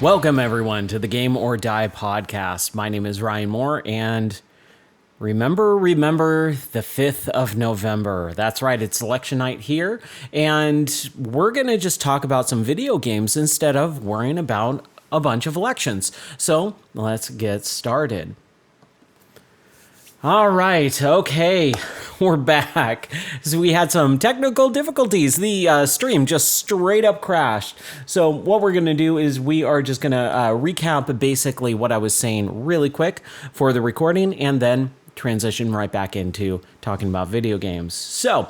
Welcome, everyone, to the Game or Die podcast. My name is Ryan Moore, and remember the 5th of November. That's right, it's election night here, and we're going to just talk about some video games instead of worrying about a bunch of elections. So let's get started. All right, okay, we're back. So we had some technical difficulties. The stream just straight up crashed. So what we're going to do is we are just going to recap basically what I was saying really quick for the recording and then transition right back into talking about video games. So,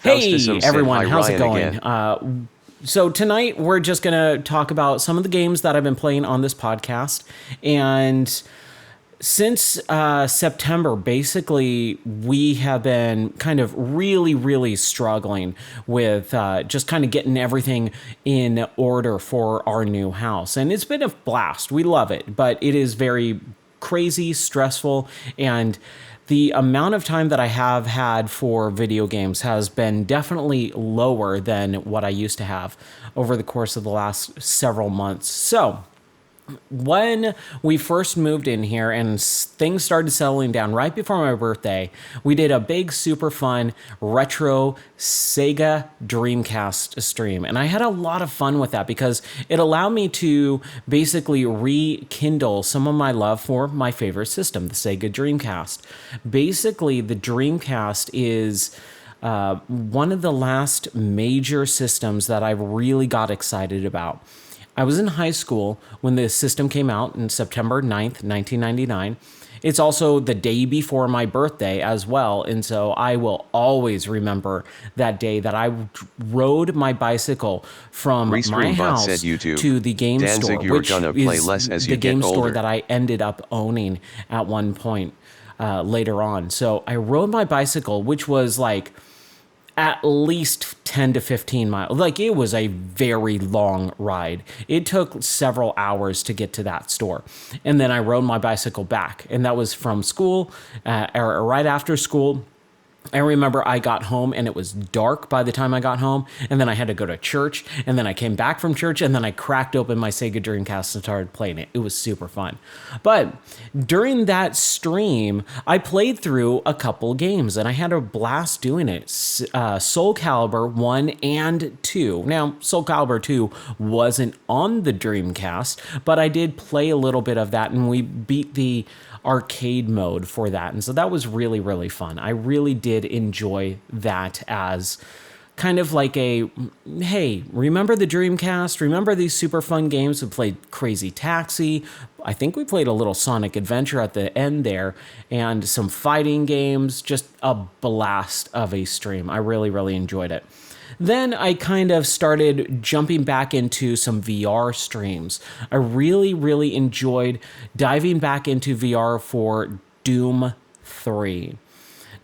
hey everyone, how's it going? So tonight we're just going to talk about some of the games that I've been playing on this podcast, and since September, basically, we have been kind of really struggling with just kind of getting everything in order for our new house. And it's been a blast. We love it, but it is very crazy, stressful, and the amount of time that I have had for video games has been definitely lower than what I used to have over the course of the last several months. So when we first moved in here and things started settling down right before my birthday, we did a big, super fun retro Sega Dreamcast stream. And I had a lot of fun with that because it allowed me to basically rekindle some of my love for my favorite system, the Sega Dreamcast. Basically, the Dreamcast is one of the last major systems that I really got excited about. I was in high school when the system came out in September 9th, 1999. It's also the day before my birthday as well, and so I will always remember that day that I rode my bicycle from my house to the game store, which is the game store that I ended up owning at one point later on. So I rode my bicycle, which was like at least 10 to 15 miles. Like, it was a very long ride. It took several hours to get to that store. And then I rode my bicycle back. And that was from school, or right after school. I remember I got home and it was dark by the time I got home, and then I had to go to church, and then I came back from church, and then I cracked open my Sega Dreamcast and started playing it. It was super fun. But during that stream, I played through a couple games, and I had a blast doing it. Soul Calibur 1 and 2. Now, Soul Calibur 2 wasn't on the Dreamcast, but I did play a little bit of that, and we beat the arcade mode for that. And so that was really fun. I really did enjoy that as kind of like a, hey, remember the Dreamcast? Remember these super fun games? We played Crazy Taxi. I think we played a little Sonic Adventure at the end there, and some fighting games. Just a blast of a stream. I really enjoyed it. Then I kind of started jumping back into some VR streams. I really enjoyed diving back into VR for Doom 3.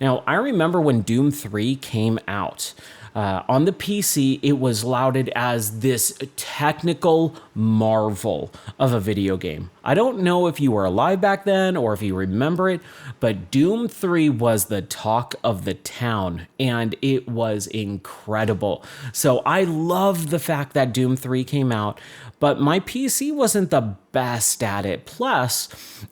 Now, I remember when Doom 3 came out. On the PC, it was lauded as this technical marvel of a video game. I don't know if you were alive back then or if you remember it, but Doom 3 was the talk of the town, and it was incredible. So I love the fact that Doom 3 came out, but my PC wasn't the best at it. Plus,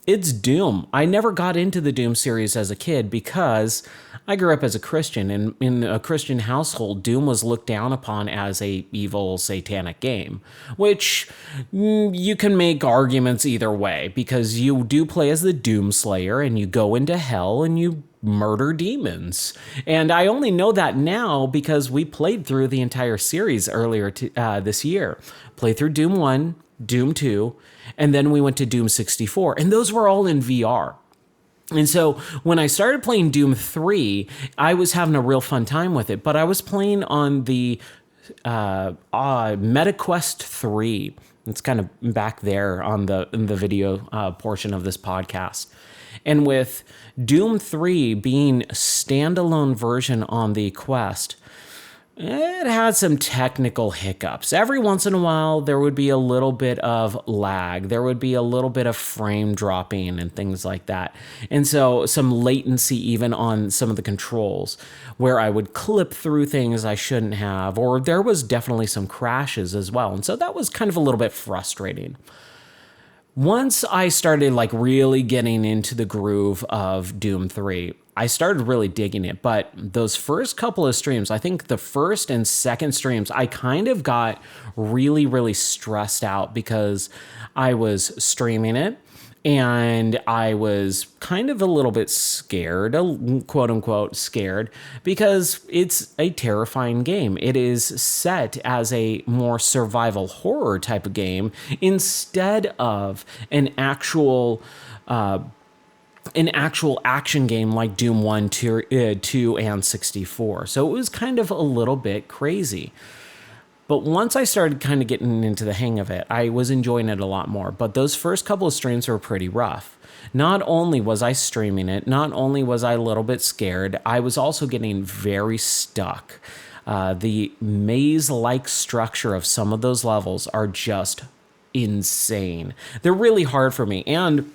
it's Doom. I never got into the Doom series as a kid because I grew up as a Christian, and in a Christian household, Doom was looked down upon as a evil, satanic game, which you can make arguments either way, because you do play as the Doom Slayer, and you go into hell, and you murder demons. And I only know that now because we played through the entire series earlier this year. Played through Doom 1, Doom 2, and then we went to Doom 64, and those were all in VR. And so when I started playing Doom 3, I was having a real fun time with it, but I was playing on the MetaQuest 3. It's kind of back there on in the video portion of this podcast. And with Doom 3 being a standalone version on the Quest, It had some technical hiccups. Every once in a while, there would be a little bit of lag. There would be a little bit of frame dropping and things like that. And so some latency even on some of the controls where I would clip through things I shouldn't have, or there was definitely some crashes as well. And so that was kind of a little bit frustrating. Once I started like really getting into the groove of Doom 3, I started really digging it. But those first couple of streams, I think the first and second streams, I kind of got really, really stressed out because I was streaming it and I was kind of a little bit scared, quote unquote scared, because it's a terrifying game. It is set as a more survival horror type of game instead of an actual action game like Doom 1, 2, and 64. So it was kind of a little bit crazy. But once I started kind of getting into the hang of it, I was enjoying it a lot more. But those first couple of streams were pretty rough. Not only was I streaming it, not only was I a little bit scared, I was also getting very stuck. The maze-like structure of some of those levels are just insane. They're really hard for me. And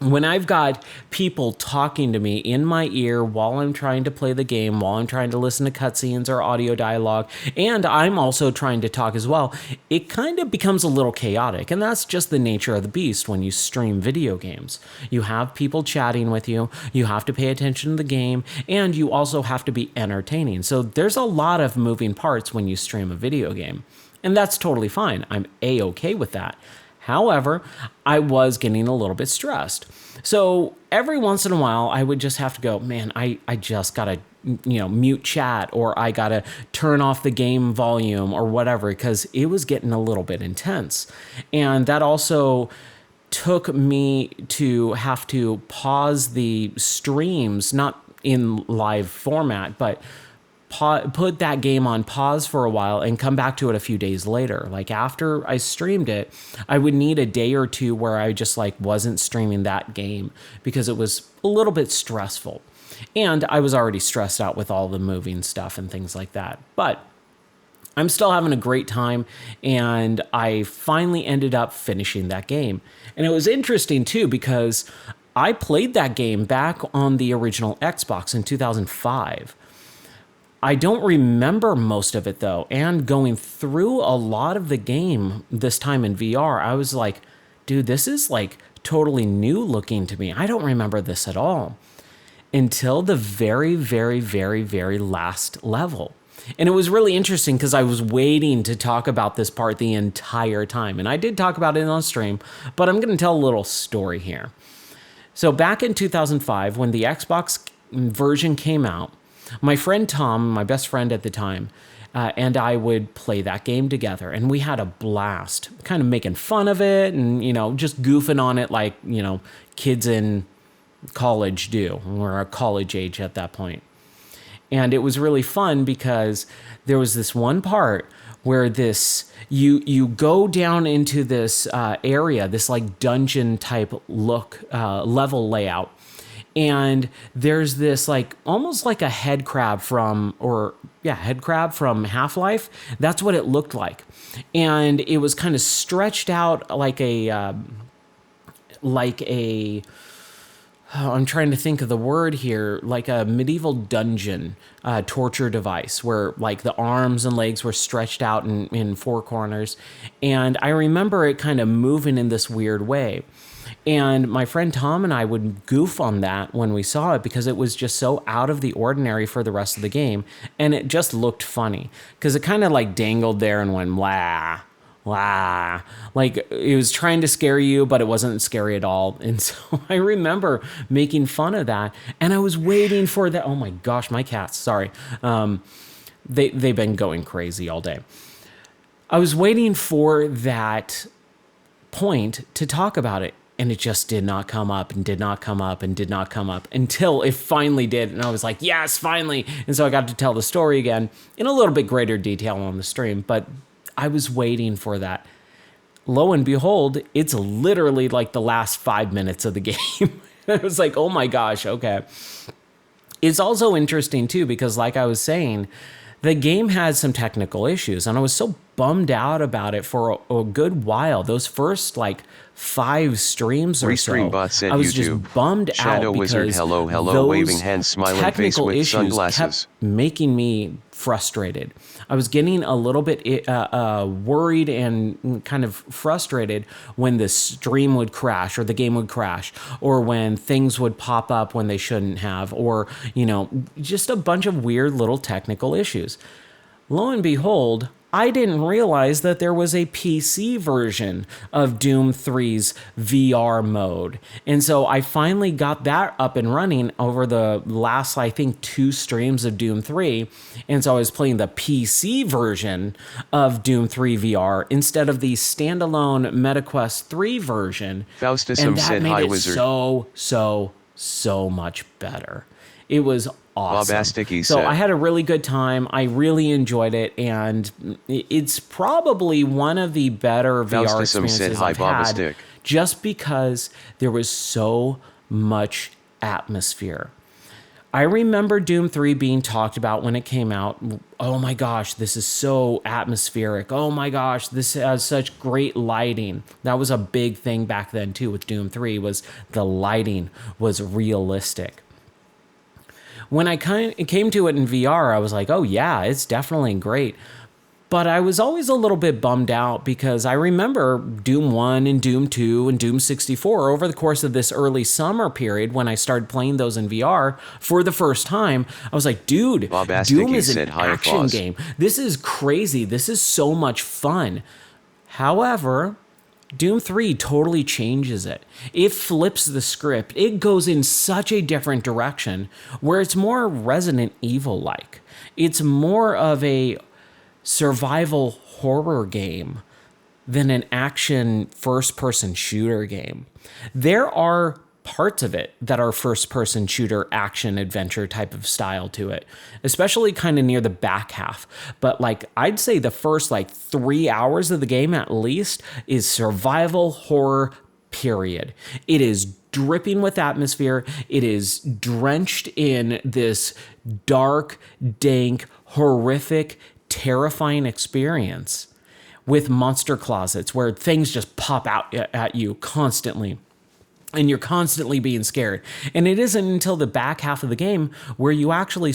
when I've got people talking to me in my ear while I'm trying to play the game, while I'm trying to listen to cutscenes or audio dialogue, and I'm also trying to talk as well, it kind of becomes a little chaotic. And that's just the nature of the beast when you stream video games. You have people chatting with you, you have to pay attention to the game, and you also have to be entertaining. So there's a lot of moving parts when you stream a video game. And that's totally fine. I'm A-okay with that. However, I was getting a little bit stressed. So every once in a while, I would just have to go, man, I just got to, mute chat, or I got to turn off the game volume or whatever, because it was getting a little bit intense. And that also took me to have to pause the streams, not in live format, but put that game on pause for a while and come back to it a few days later. Like after I streamed it, I would need a day or two where I just like wasn't streaming that game because it was a little bit stressful. And I was already stressed out with all the moving stuff and things like that. But I'm still having a great time, and I finally ended up finishing that game. And it was interesting too because I played that game back on the original Xbox in 2005. I don't remember most of it though, and going through a lot of the game this time in VR, I was like, dude, this is like totally new looking to me. I don't remember this at all until the very, very, very, very last level. And it was really interesting because I was waiting to talk about this part the entire time. And I did talk about it on stream, but I'm going to tell a little story here. So back in 2005, when the Xbox version came out, my friend Tom, my best friend at the time, and I would play that game together, and we had a blast, kind of making fun of it and, just goofing on it like, kids in college do. We're a college age at that point. And it was really fun because there was this one part where you go down into this area, this like dungeon type level layout. And there's this like almost like a head crab from Half-Life. That's what it looked like. And it was kind of stretched out like I'm trying to think of the word here, like a medieval dungeon torture device where like the arms and legs were stretched out in four corners. And I remember it kind of moving in this weird way. And my friend Tom and I would goof on that when we saw it because it was just so out of the ordinary for the rest of the game. And it just looked funny because it kind of like dangled there and went, wah, wah. Like it was trying to scare you, but it wasn't scary at all. And so I remember making fun of that. And I was waiting for that. Oh my gosh, my cats, sorry. They've been going crazy all day. I was waiting for that point to talk about it. And it just did not come up and did not come up and did not come up until it finally did. And I was like, yes, finally. And so I got to tell the story again in a little bit greater detail on the stream. But I was waiting for that. Lo and behold, it's literally like the last 5 minutes of the game. I was like, oh my gosh, okay. It's also interesting too, because like I was saying, the game had some technical issues, and I was so bummed out about it for a good while. Those first like 5 streams or so, I was just bummed Shadow out Wizard, because hello, those waving hands, smiling face technical with issues sunglasses. kept making me frustrated. I was getting a little bit worried and kind of frustrated when the stream would crash or the game would crash, or when things would pop up when they shouldn't have, or, you know, just a bunch of weird little technical issues. Lo and behold, I didn't realize that there was a PC version of Doom 3's VR mode. And so I finally got that up and running over the last, I think, 2 streams of Doom 3. And so I was playing the PC version of Doom 3 VR instead of the standalone MetaQuest 3 version. Faustus And that said, made "Hi, it wizard." so much better. It was awesome. Bobasticky So said. I had a really good time. I really enjoyed it, and it's probably one of the better VR Faustusum experiences said, "Hi, I've had, Bobastick." just because there was so much atmosphere. I remember Doom 3 being talked about when it came out. Oh my gosh, this is so atmospheric. Oh my gosh, this has such great lighting. That was a big thing back then too with Doom 3, was the lighting was realistic. When I came to it in VR, I was like, oh yeah, it's definitely great. But I was always a little bit bummed out because I remember Doom 1 and Doom 2 and Doom 64 over the course of this early summer period when I started playing those in VR for the first time. I was like, dude, Doom is an action game. This is crazy. This is so much fun. However, Doom 3 totally changes it. It flips the script. It goes in such a different direction where it's more Resident Evil-like. It's more of a survival horror game than an action first-person shooter game. There are parts of it that are first-person shooter action adventure type of style to it, especially kind of near the back half. But like I'd say the first like 3 hours of the game at least is survival horror, period. It is dripping with atmosphere. It is drenched in this dark, dank, horrific, terrifying experience with monster closets where things just pop out at you constantly. And you're constantly being scared. And it isn't until the back half of the game where you actually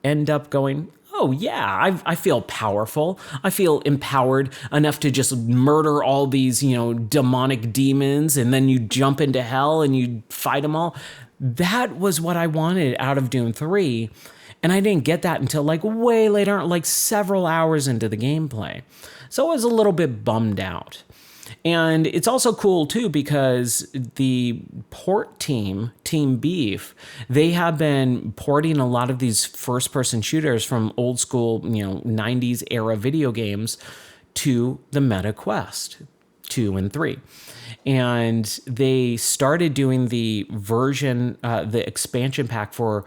end up going, oh yeah, I feel powerful. I feel empowered enough to just murder all these, demonic demons, and then you jump into hell and you fight them all. That was what I wanted out of Doom 3. And I didn't get that until like way later, like several hours into the gameplay. So I was a little bit bummed out. And it's also cool too because the port team, Team Beef, they have been porting a lot of these first-person shooters from old school, 90s era video games to the MetaQuest 2 and 3. And they started doing the expansion pack for,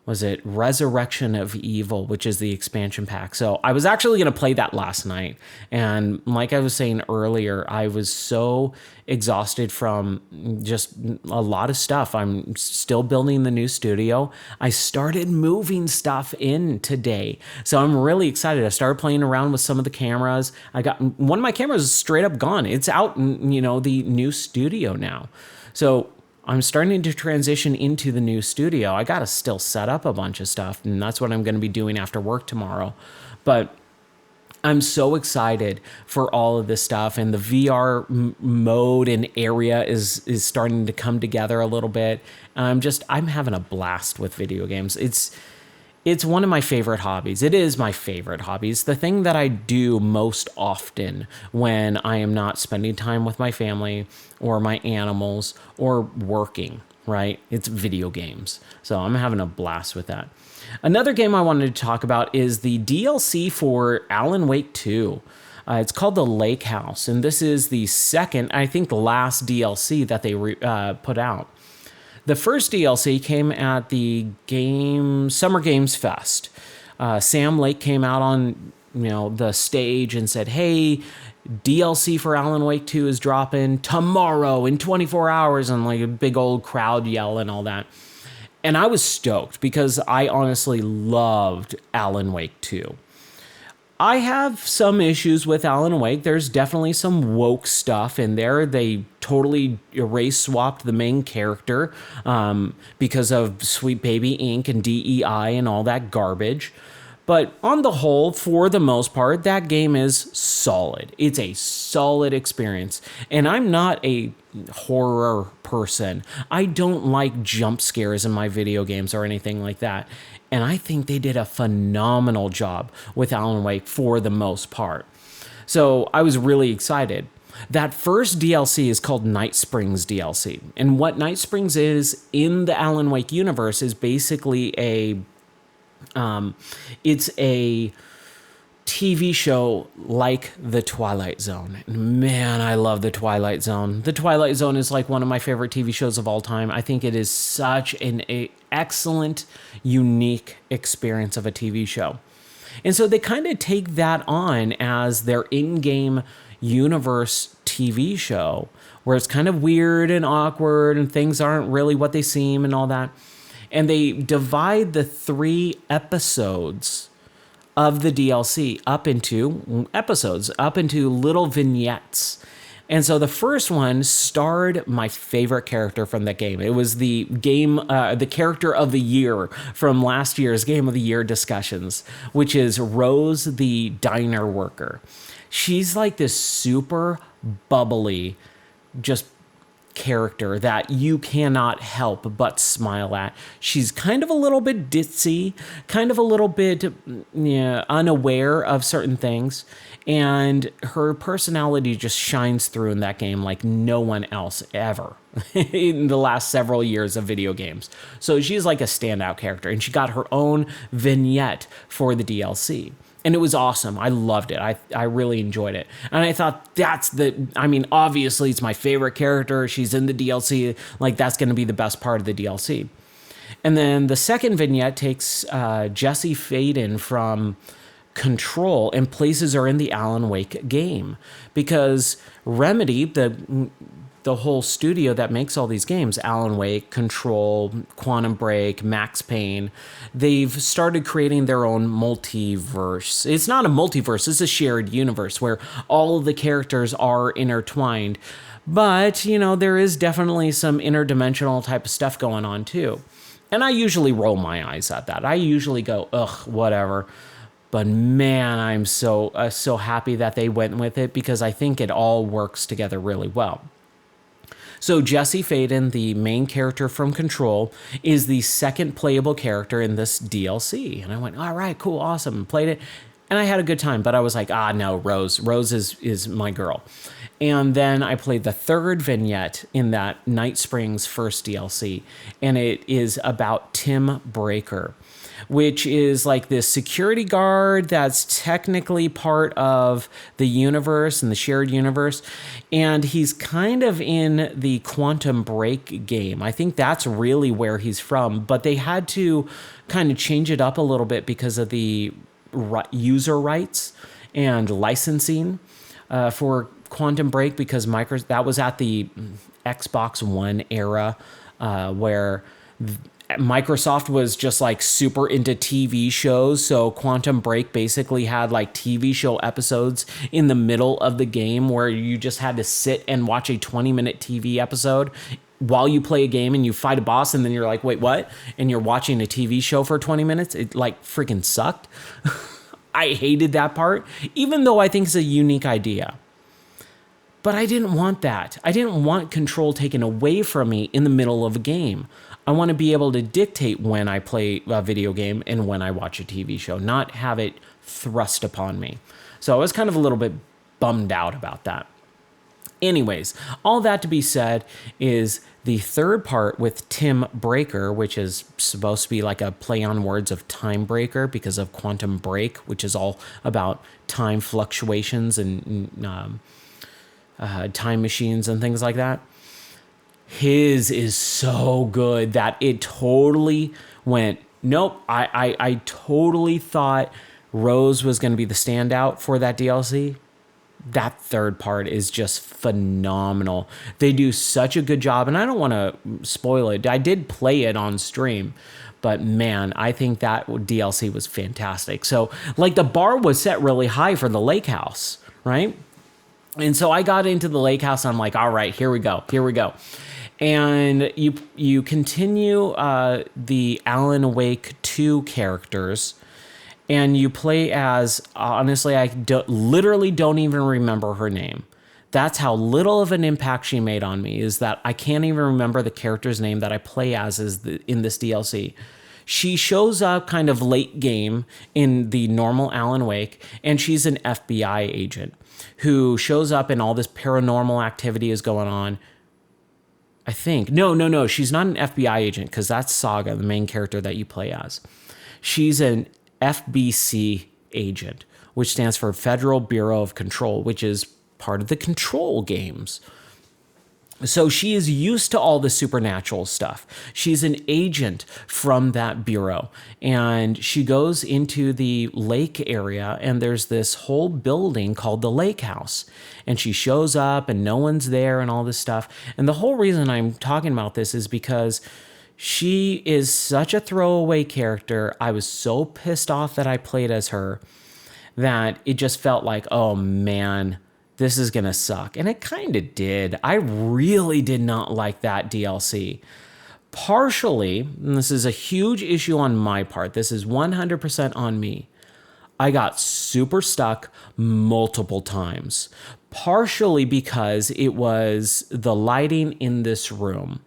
was it Resurrection of Evil, which is the expansion pack. So I was actually going to play that last night. And like I was saying earlier, I was so exhausted from just a lot of stuff. I'm still building the new studio. I started moving stuff in today. So I'm really excited. I started playing around with some of the cameras. I got one of my cameras is straight up gone. It's out in, the new studio now. So I'm starting to transition into the new studio. I got to still set up a bunch of stuff, and that's what I'm going to be doing after work tomorrow. But I'm so excited for all of this stuff, and the VR mode and area is starting to come together a little bit. I'm having a blast with video games. It's one of my favorite hobbies. It is my favorite hobby. It's the thing that I do most often when I am not spending time with my family or my animals or working, right? It's video games. So I'm having a blast with that. Another game I wanted to talk about is the DLC for Alan Wake 2. It's called The Lake House, and this is the second, I think the last DLC that they put out. The first DLC came at the Summer Games Fest. Sam Lake came out on the stage and said, hey, DLC for Alan Wake 2 is dropping tomorrow in 24 hours, and like a big old crowd yell and all that. And I was stoked because I honestly loved Alan Wake 2. I have some issues with Alan Wake. There's definitely some woke stuff in there. They totally erase swapped the main character because of Sweet Baby Inc. and DEI and all that garbage. But on the whole, for the most part, that game is solid. It's a solid experience. And I'm not a horror person. I don't like jump scares in my video games or anything like that. And I think they did a phenomenal job with Alan Wake for the most part. So I was really excited. That first DLC is called Night Springs DLC. And what Night Springs is in the Alan Wake universe is basically it's a TV show like The Twilight Zone. Man, I love The Twilight Zone. The Twilight Zone is like one of my favorite TV shows of all time. I think it is such an excellent, unique experience of a TV show. And so they kind of take that on as their in-game universe TV show, where it's kind of weird and awkward and things aren't really what they seem and all that. And they divide the 3 episodes of the DLC up into little vignettes. And so the first one starred my favorite character from that game. It was the character of the year from last year's Game of the Year discussions, which is Rose the diner worker. She's like this super bubbly, just character that you cannot help but smile at. She's kind of a little bit ditzy, kind of a little bit unaware of certain things, and her personality just shines through in that game like no one else ever in the last several years of video games. So she's like a standout character, and she got her own vignette for the DLC. And it was awesome. I loved it. I really enjoyed it. And I thought obviously it's my favorite character. She's in the DLC. Like, that's going to be the best part of the DLC. And then the second vignette takes Jesse Faden from Control and places her in the Alan Wake game. Because Remedy, the whole studio that makes all these games, Alan Wake, Control, Quantum Break, Max Payne, they've started creating their own multiverse. It's not a multiverse, it's a shared universe where all of the characters are intertwined. But, there is definitely some interdimensional type of stuff going on too. And I usually roll my eyes at that. I usually go, ugh, whatever. But man, I'm so happy that they went with it, because I think it all works together really well. So Jesse Faden, the main character from Control, is the second playable character in this DLC. And I went, all right, cool, awesome. Played it, and I had a good time. But I was like, no, Rose. Rose is my girl. And then I played the third vignette in that Night Springs first DLC. And it is about Tim Breaker, which is like this security guard that's technically part of the universe and the shared universe. And he's kind of in the Quantum Break game. I think that's really where he's from. But they had to kind of change it up a little bit because of the user rights and licensing for Quantum Break, because that was at the Xbox One era where Microsoft was just like super into TV shows. So Quantum Break basically had like TV show episodes in the middle of the game where you just had to sit and watch a 20-minute TV episode while you play a game and you fight a boss, and then you're like, wait, what? And you're watching a TV show for 20 minutes. It like freaking sucked. I hated that part, even though I think it's a unique idea. But I didn't want that. I didn't want control taken away from me in the middle of a game. I want to be able to dictate when I play a video game and when I watch a TV show, not have it thrust upon me. So I was kind of a little bit bummed out about that. Anyways, all that to be said is the third part with Tim Breaker, which is supposed to be like a play on words of Time Breaker because of Quantum Break, which is all about time fluctuations and time machines and things like that. His is so good that it totally went, nope, I totally thought Rose was going to be the standout for that DLC. That third part is just phenomenal. They do such a good job, and I don't want to spoil it. I did play it on stream, But man, I think that DLC was fantastic. So like the bar was set really high for the lake house, right? And so I got into the lake house and I'm like, all right, here we go. And you continue the Alan Wake 2 characters, and you play as, honestly, literally don't even remember her name. That's how little of an impact she made on me, is that I can't even remember the character's name that I play as in this DLC. She shows up kind of late game in the normal Alan Wake, and she's an FBI agent who shows up and all this paranormal activity is going on. I think. No. She's not an FBI agent, because that's Saga, the main character that you play as. She's an FBC agent, which stands for Federal Bureau of Control, which is part of the Control games. So she is used to all the supernatural stuff. She's an agent from that bureau, and she goes into the lake area, and there's this whole building called the Lake House, and she shows up and no one's there and all this stuff. And the whole reason I'm talking about this is because she is such a throwaway character. I was so pissed off that I played as her that it just felt like, oh man, this is going to suck. And it kind of did. I really did not like that DLC. Partially, and this is a huge issue on my part, this is 100% on me, I got super stuck multiple times. Partially because it was the lighting in this room.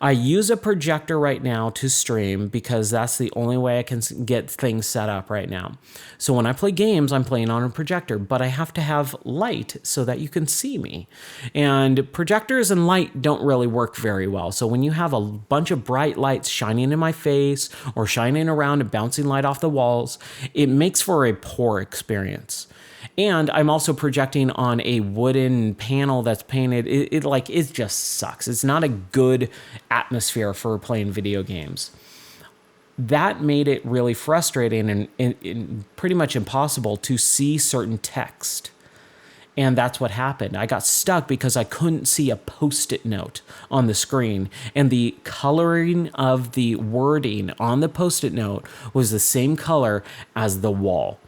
I use a projector right now to stream because that's the only way I can get things set up right now. So when I play games, I'm playing on a projector, but I have to have light so that you can see me. And projectors and light don't really work very well. So when you have a bunch of bright lights shining in my face or shining around and bouncing light off the walls, it makes for a poor experience. And I'm also projecting on a wooden panel that's painted. It just sucks. It's not a good atmosphere for playing video games. That made it really frustrating and pretty much impossible to see certain text. And that's what happened. I got stuck because I couldn't see a Post-it note on the screen. And the coloring of the wording on the Post-it note was the same color as the wall.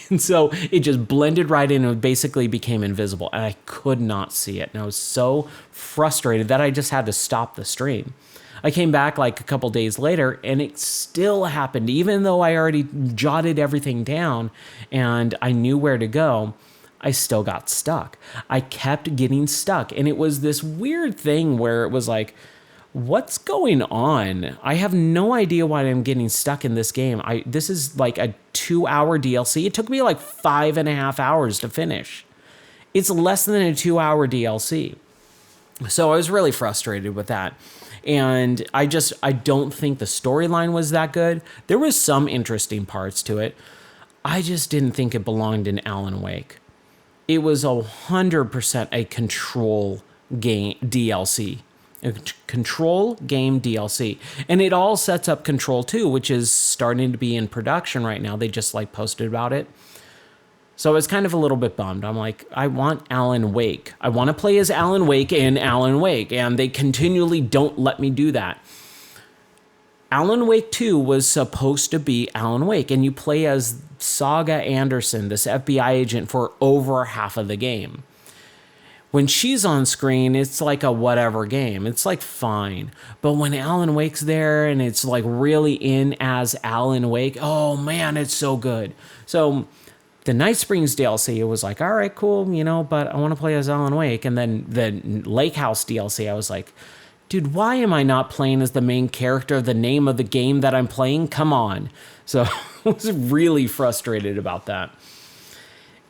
And so it just blended right in and basically became invisible, and I could not see it. And I was so frustrated that I just had to stop the stream. I came back like a couple days later and it still happened, even though I already jotted everything down and I knew where to go. I still got stuck. I kept getting stuck, and it was this weird thing where it was like, what's going on? I have no idea why I'm getting stuck in this game. This is like a 2-hour DLC. It took me like 5.5 hours to finish. It's less than a 2-hour DLC. So I was really frustrated with that. And I don't think the storyline was that good. There was some interesting parts to it. I just didn't think it belonged in Alan Wake. It was 100% a Control game DLC. A Control game DLC. And it all sets up Control 2, which is starting to be in production right now. They just posted about it. So I was kind of a little bit bummed. I'm like, I want Alan Wake. I want to play as Alan Wake in Alan Wake, and they continually don't let me do that. Alan Wake 2 was supposed to be Alan Wake, and you play as Saga Anderson, this FBI agent, for over half of the game. When she's on screen, it's like a whatever game. It's fine. But when Alan Wake's there and it's really in as Alan Wake, oh man, it's so good. So the Night Springs DLC, it was all right, cool, but I want to play as Alan Wake. And then the Lake House DLC, I was like, dude, why am I not playing as the main character, the name of the game that I'm playing? Come on. So I was really frustrated about that.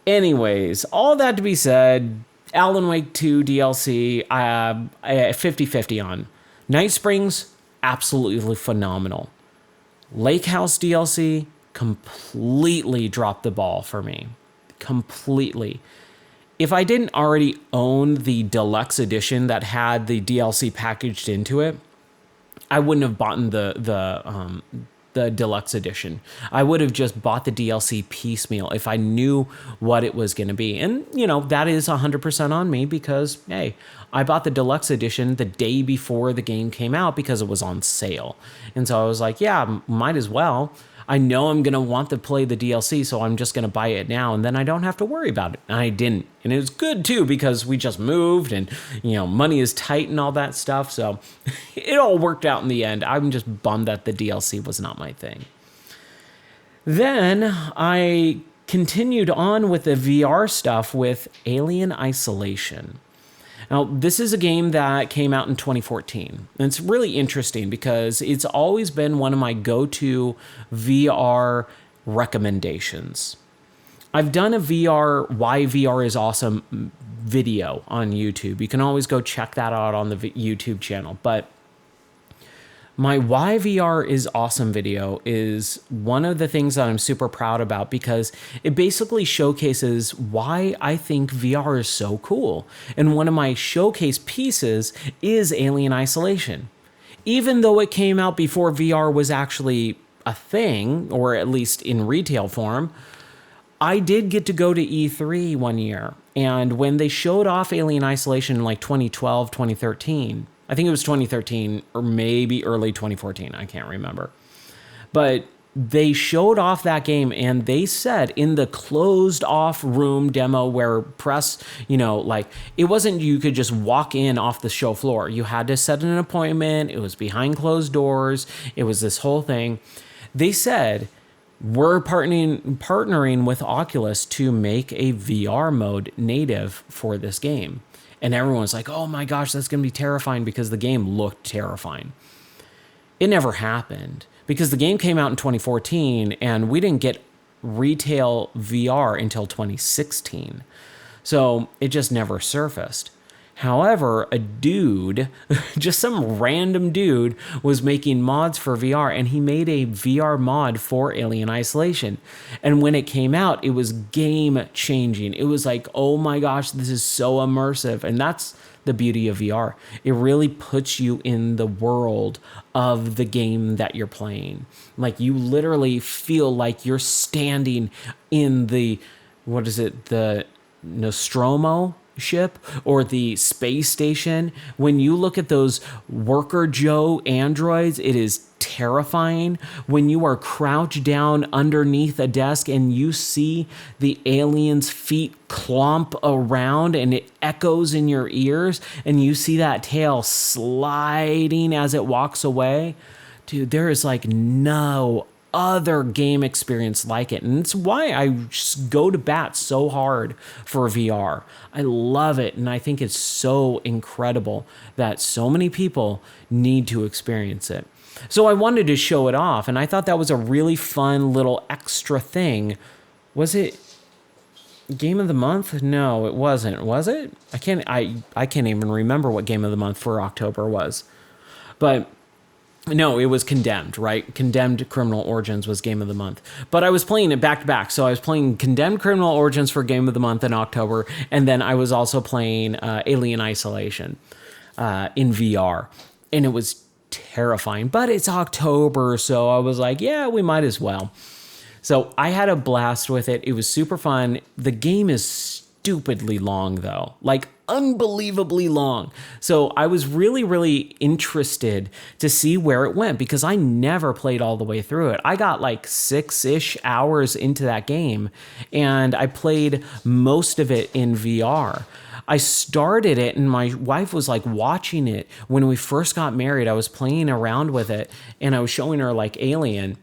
Anyways, all that to be said, Alan Wake 2 DLC, 50-50 on. Night Springs, absolutely phenomenal. Lake House DLC, completely dropped the ball for me. Completely. If I didn't already own the deluxe edition that had the DLC packaged into it, I wouldn't have bought the deluxe edition. I would have just bought the DLC piecemeal if I knew what it was going to be. And, that is 100% on me because, hey, I bought the deluxe edition the day before the game came out because it was on sale. And so I was like, yeah, might as well. I know I'm going to want to play the DLC, so I'm just going to buy it now, and then I don't have to worry about it. And I didn't. And it was good, too, because we just moved, and, money is tight and all that stuff. So it all worked out in the end. I'm just bummed that the DLC was not my thing. Then I continued on with the VR stuff with Alien Isolation. Now, this is a game that came out in 2014. And it's really interesting because it's always been one of my go-to VR recommendations. I've done a why VR is awesome video on YouTube. You can always go check that out on the YouTube channel. But my why VR is awesome video is one of the things that I'm super proud about because it basically showcases why I think VR is so cool. And one of my showcase pieces is Alien Isolation. Even though it came out before VR was actually a thing, or at least in retail form, I did get to go to E3 one year. And when they showed off Alien Isolation in like 2012, 2013, I think it was 2013 or maybe early 2014. I can't remember. But they showed off that game and they said in the closed off room demo where press, it wasn't you could just walk in off the show floor. You had to set an appointment. It was behind closed doors. It was this whole thing. They said, we're partnering with Oculus to make a VR mode native for this game. And everyone's like, oh my gosh, that's going to be terrifying because the game looked terrifying. It never happened because the game came out in 2014 and we didn't get retail VR until 2016. So it just never surfaced. However, a dude, just some random dude, was making mods for VR, and he made a VR mod for Alien Isolation. And when it came out, it was game-changing. It was like, oh my gosh, this is so immersive. And that's the beauty of VR. It really puts you in the world of the game that you're playing. Like, you literally feel like you're standing in the, the Nostromo ship or the space station. When you look at those Worker Joe androids, it is terrifying. When you are crouched down underneath a desk and you see the alien's feet clomp around and it echoes in your ears and you see that tail sliding as it walks away, dude, there is like no other game experience like it. And it's why I just go to bat so hard for VR. I love it. And I think it's so incredible that so many people need to experience it. So I wanted to show it off. And I thought that was a really fun little extra thing. Was it Game of the Month? No, it wasn't. Was it? I can't even remember what Game of the Month for October was. But no, it was Condemned, right? Condemned Criminal Origins was Game of the Month. But I was playing it back to back. So I was playing Condemned Criminal Origins for Game of the Month in October. And then I was also playing Alien Isolation in VR. And it was terrifying. But it's October, so I was like, yeah, we might as well. So I had a blast with it. It was super fun. The game is stupidly long, though. Like, unbelievably long. So I was really, really interested to see where it went because I never played all the way through it. I got like 6-ish hours into that game and I played most of it in VR. I started it and my wife was like watching it when we first got married. I was playing around with it and I was showing her like Alien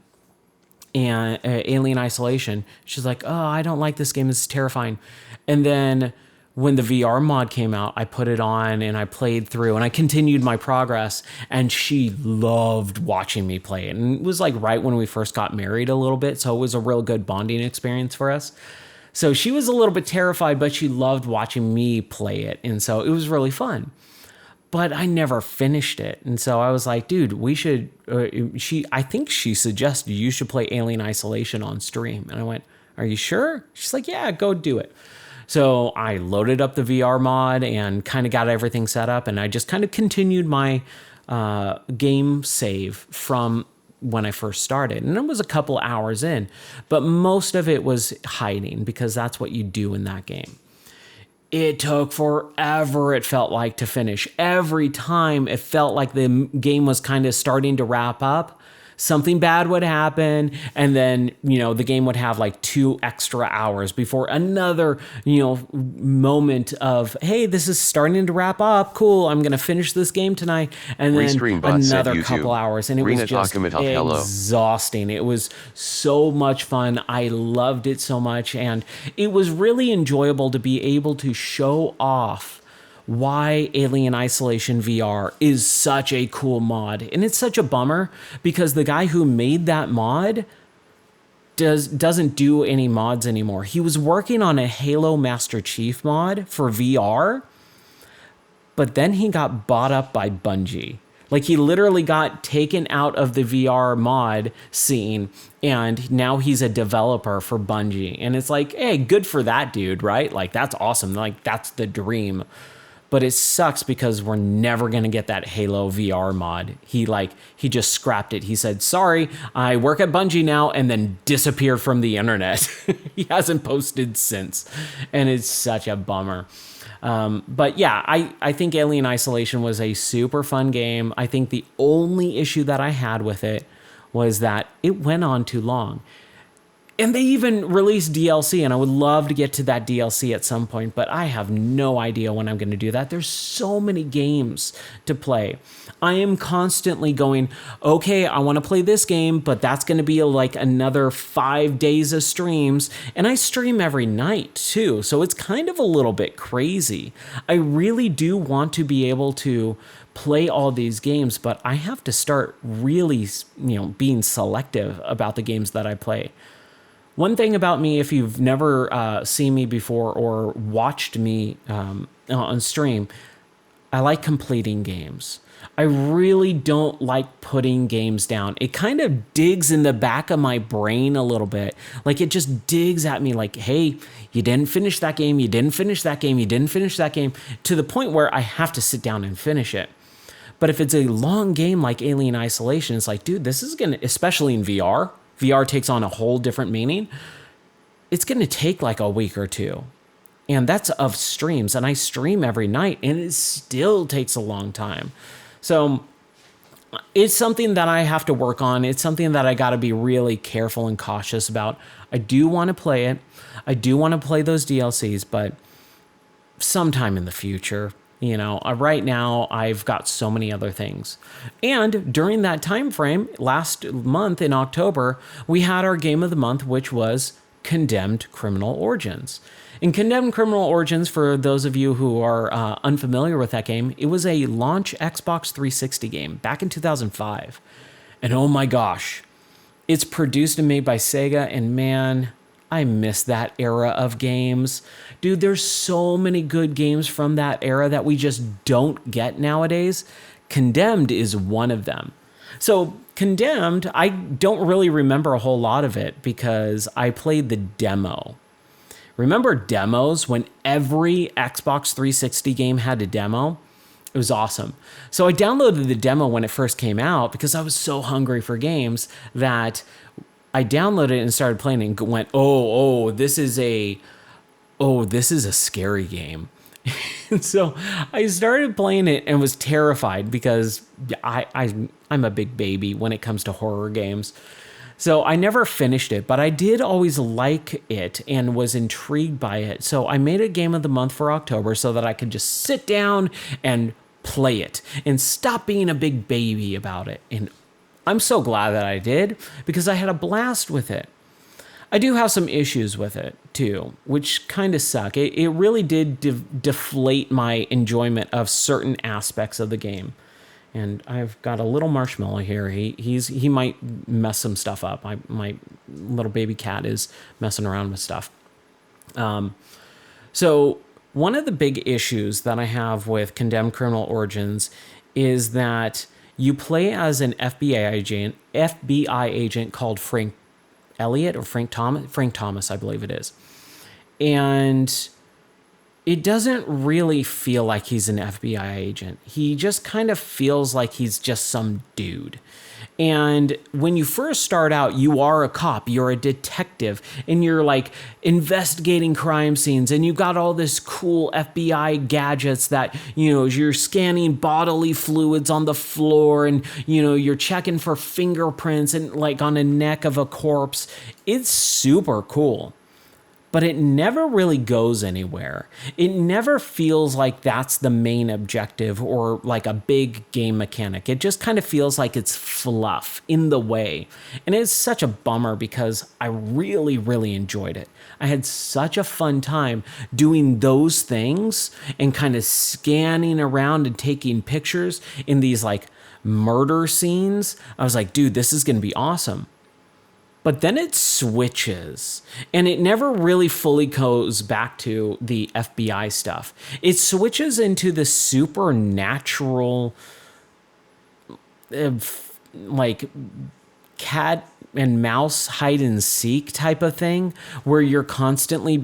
and Alien Isolation. She's like, oh, I don't like this game. This is terrifying. And then when the VR mod came out, I put it on and I played through and I continued my progress and she loved watching me play it. And it was like right when we first got married a little bit. So it was a real good bonding experience for us. So she was a little bit terrified, but she loved watching me play it. And so it was really fun. But I never finished it. And so I was like, dude, we should, I think she suggested you should play Alien Isolation on stream. And I went, are you sure? She's like, yeah, go do it. So I loaded up the VR mod and kind of got everything set up. And I just kind of continued my game save from when I first started. And it was a couple hours in, but most of it was hiding because that's what you do in that game. It took forever, it felt like, to finish. Every time it felt like the game was kind of starting to wrap up, something bad would happen, and then, the game would have like 2 extra hours before another, moment of, hey, this is starting to wrap up. Cool, I'm going to finish this game tonight. And then another couple hours. And it was just exhausting. It was so much fun. I loved it so much. And it was really enjoyable to be able to show off why Alien Isolation VR is such a cool mod. And it's such a bummer because the guy who made that mod doesn't do any mods anymore. He was working on a Halo Master Chief mod for VR, but then he got bought up by Bungie. Like, he literally got taken out of the VR mod scene, and now he's a developer for Bungie. And it's like, hey, good for that dude, right? Like, that's awesome. Like, that's the dream. But it sucks because we're never going to get that Halo VR mod. He just scrapped it. He said, sorry, I work at Bungie now, and then disappeared from the internet. He hasn't posted since. And it's such a bummer. But yeah, I think Alien Isolation was a super fun game. I think the only issue that I had with it was that it went on too long. And they even released DLC, and I would love to get to that DLC at some point, but I have no idea when I'm going to do that. There's so many games to play. I am constantly going, okay, I want to play this game, but that's going to be like another 5 days of streams. And I stream every night too, so it's kind of a little bit crazy. I really do want to be able to play all these games, but I have to start really, being selective about the games that I play. One thing about me, if you've never seen me before or watched me on stream, I like completing games. I really don't like putting games down. It kind of digs in the back of my brain a little bit. Like, it just digs at me like, hey, you didn't finish that game, you didn't finish that game, you didn't finish that game, to the point where I have to sit down and finish it. But if it's a long game like Alien Isolation, it's like, dude, this is going to, especially in VR takes on a whole different meaning. It's going to take like a week or two. And that's of streams. And I stream every night, and it still takes a long time. So it's something that I have to work on. It's something that I got to be really careful and cautious about. I do want to play it. I do want to play those DLCs, but sometime in the future. Right now I've got so many other things. And during that time frame, last month in October, we had our game of the month, which was Condemned: Criminal Origins. In Condemned: Criminal Origins, for those of you who are unfamiliar with that game, it was a launch Xbox 360 game back in 2005. And oh my gosh, it's produced and made by Sega, and man, I miss that era of games. Dude, there's so many good games from that era that we just don't get nowadays. Condemned is one of them. So Condemned, I don't really remember a whole lot of it because I played the demo. Remember demos when every Xbox 360 game had a demo? It was awesome. So I downloaded the demo when it first came out because I was so hungry for games that I downloaded it and started playing it and went, this is a scary game. And so I started playing it and was terrified because I'm a big baby when it comes to horror games. So I never finished it, but I did always like it and was intrigued by it. So I made a game of the month for October so that I could just sit down and play it and stop being a big baby about it. And I'm so glad that I did because I had a blast with it. I do have some issues with it too, which kind of suck. It really did deflate my enjoyment of certain aspects of the game. And I've got a little marshmallow here. He might mess some stuff up. My little baby cat is messing around with stuff. So one of the big issues that I have with Condemned: Criminal Origins is that you play as an FBI agent called Frank Elliott or Frank Thomas, I believe it is. And it doesn't really feel like he's an FBI agent. He just kind of feels like he's just some dude. And when you first start out, you are a cop, you're a detective, and you're like investigating crime scenes, and you got all this cool FBI gadgets that, you're scanning bodily fluids on the floor, and, you're checking for fingerprints and like on a neck of a corpse. It's super cool. But it never really goes anywhere. It never feels like that's the main objective or like a big game mechanic. It just kind of feels like it's fluff in the way. And it's such a bummer because I really, really enjoyed it. I had such a fun time doing those things and kind of scanning around and taking pictures in these like murder scenes. I was like, dude, this is going to be awesome. But then it switches, and it never really fully goes back to the FBI stuff. It switches into the supernatural, like cat and mouse hide and seek type of thing, where you're constantly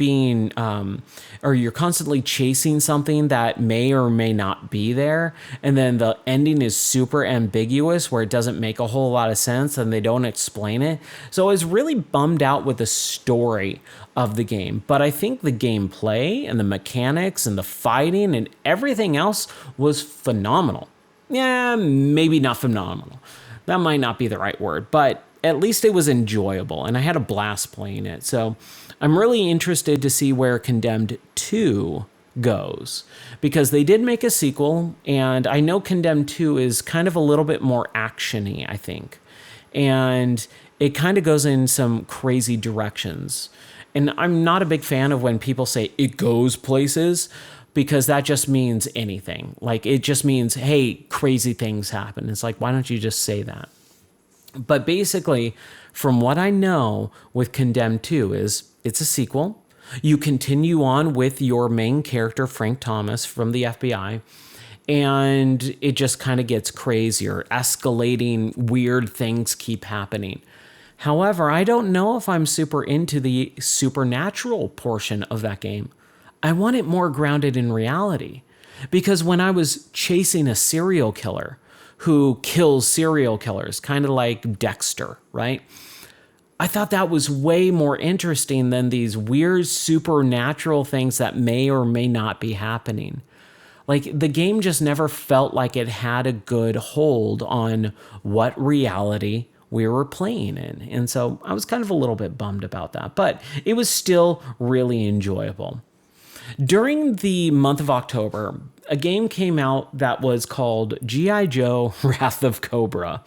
or you're constantly chasing something that may or may not be there. And then the ending is super ambiguous where it doesn't make a whole lot of sense and they don't explain it. So I was really bummed out with the story of the game, but I think the gameplay and the mechanics and the fighting and everything else was phenomenal. Yeah, maybe not phenomenal. That might not be the right word, but at least it was enjoyable, and I had a blast playing it. So I'm really interested to see where Condemned 2 goes, because they did make a sequel, and I know Condemned 2 is kind of a little bit more action-y, I think. And it kind of goes in some crazy directions. And I'm not a big fan of when people say it goes places, because that just means anything. Like, it just means, hey, crazy things happen. It's like, why don't you just say that? But basically, from what I know with Condemned 2 is it's a sequel. You continue on with your main character, Frank Thomas, from the FBI, and it just kind of gets crazier. Escalating weird things keep happening. However, I don't know if I'm super into the supernatural portion of that game. I want it more grounded in reality. Because when I was chasing a serial killer who kills serial killers, kind of like Dexter, right? I thought that was way more interesting than these weird supernatural things that may or may not be happening. Like, the game just never felt like it had a good hold on what reality we were playing in. And so I was kind of a little bit bummed about that, but it was still really enjoyable. During the month of October, a game came out that was called G.I. Joe Wrath of Cobra.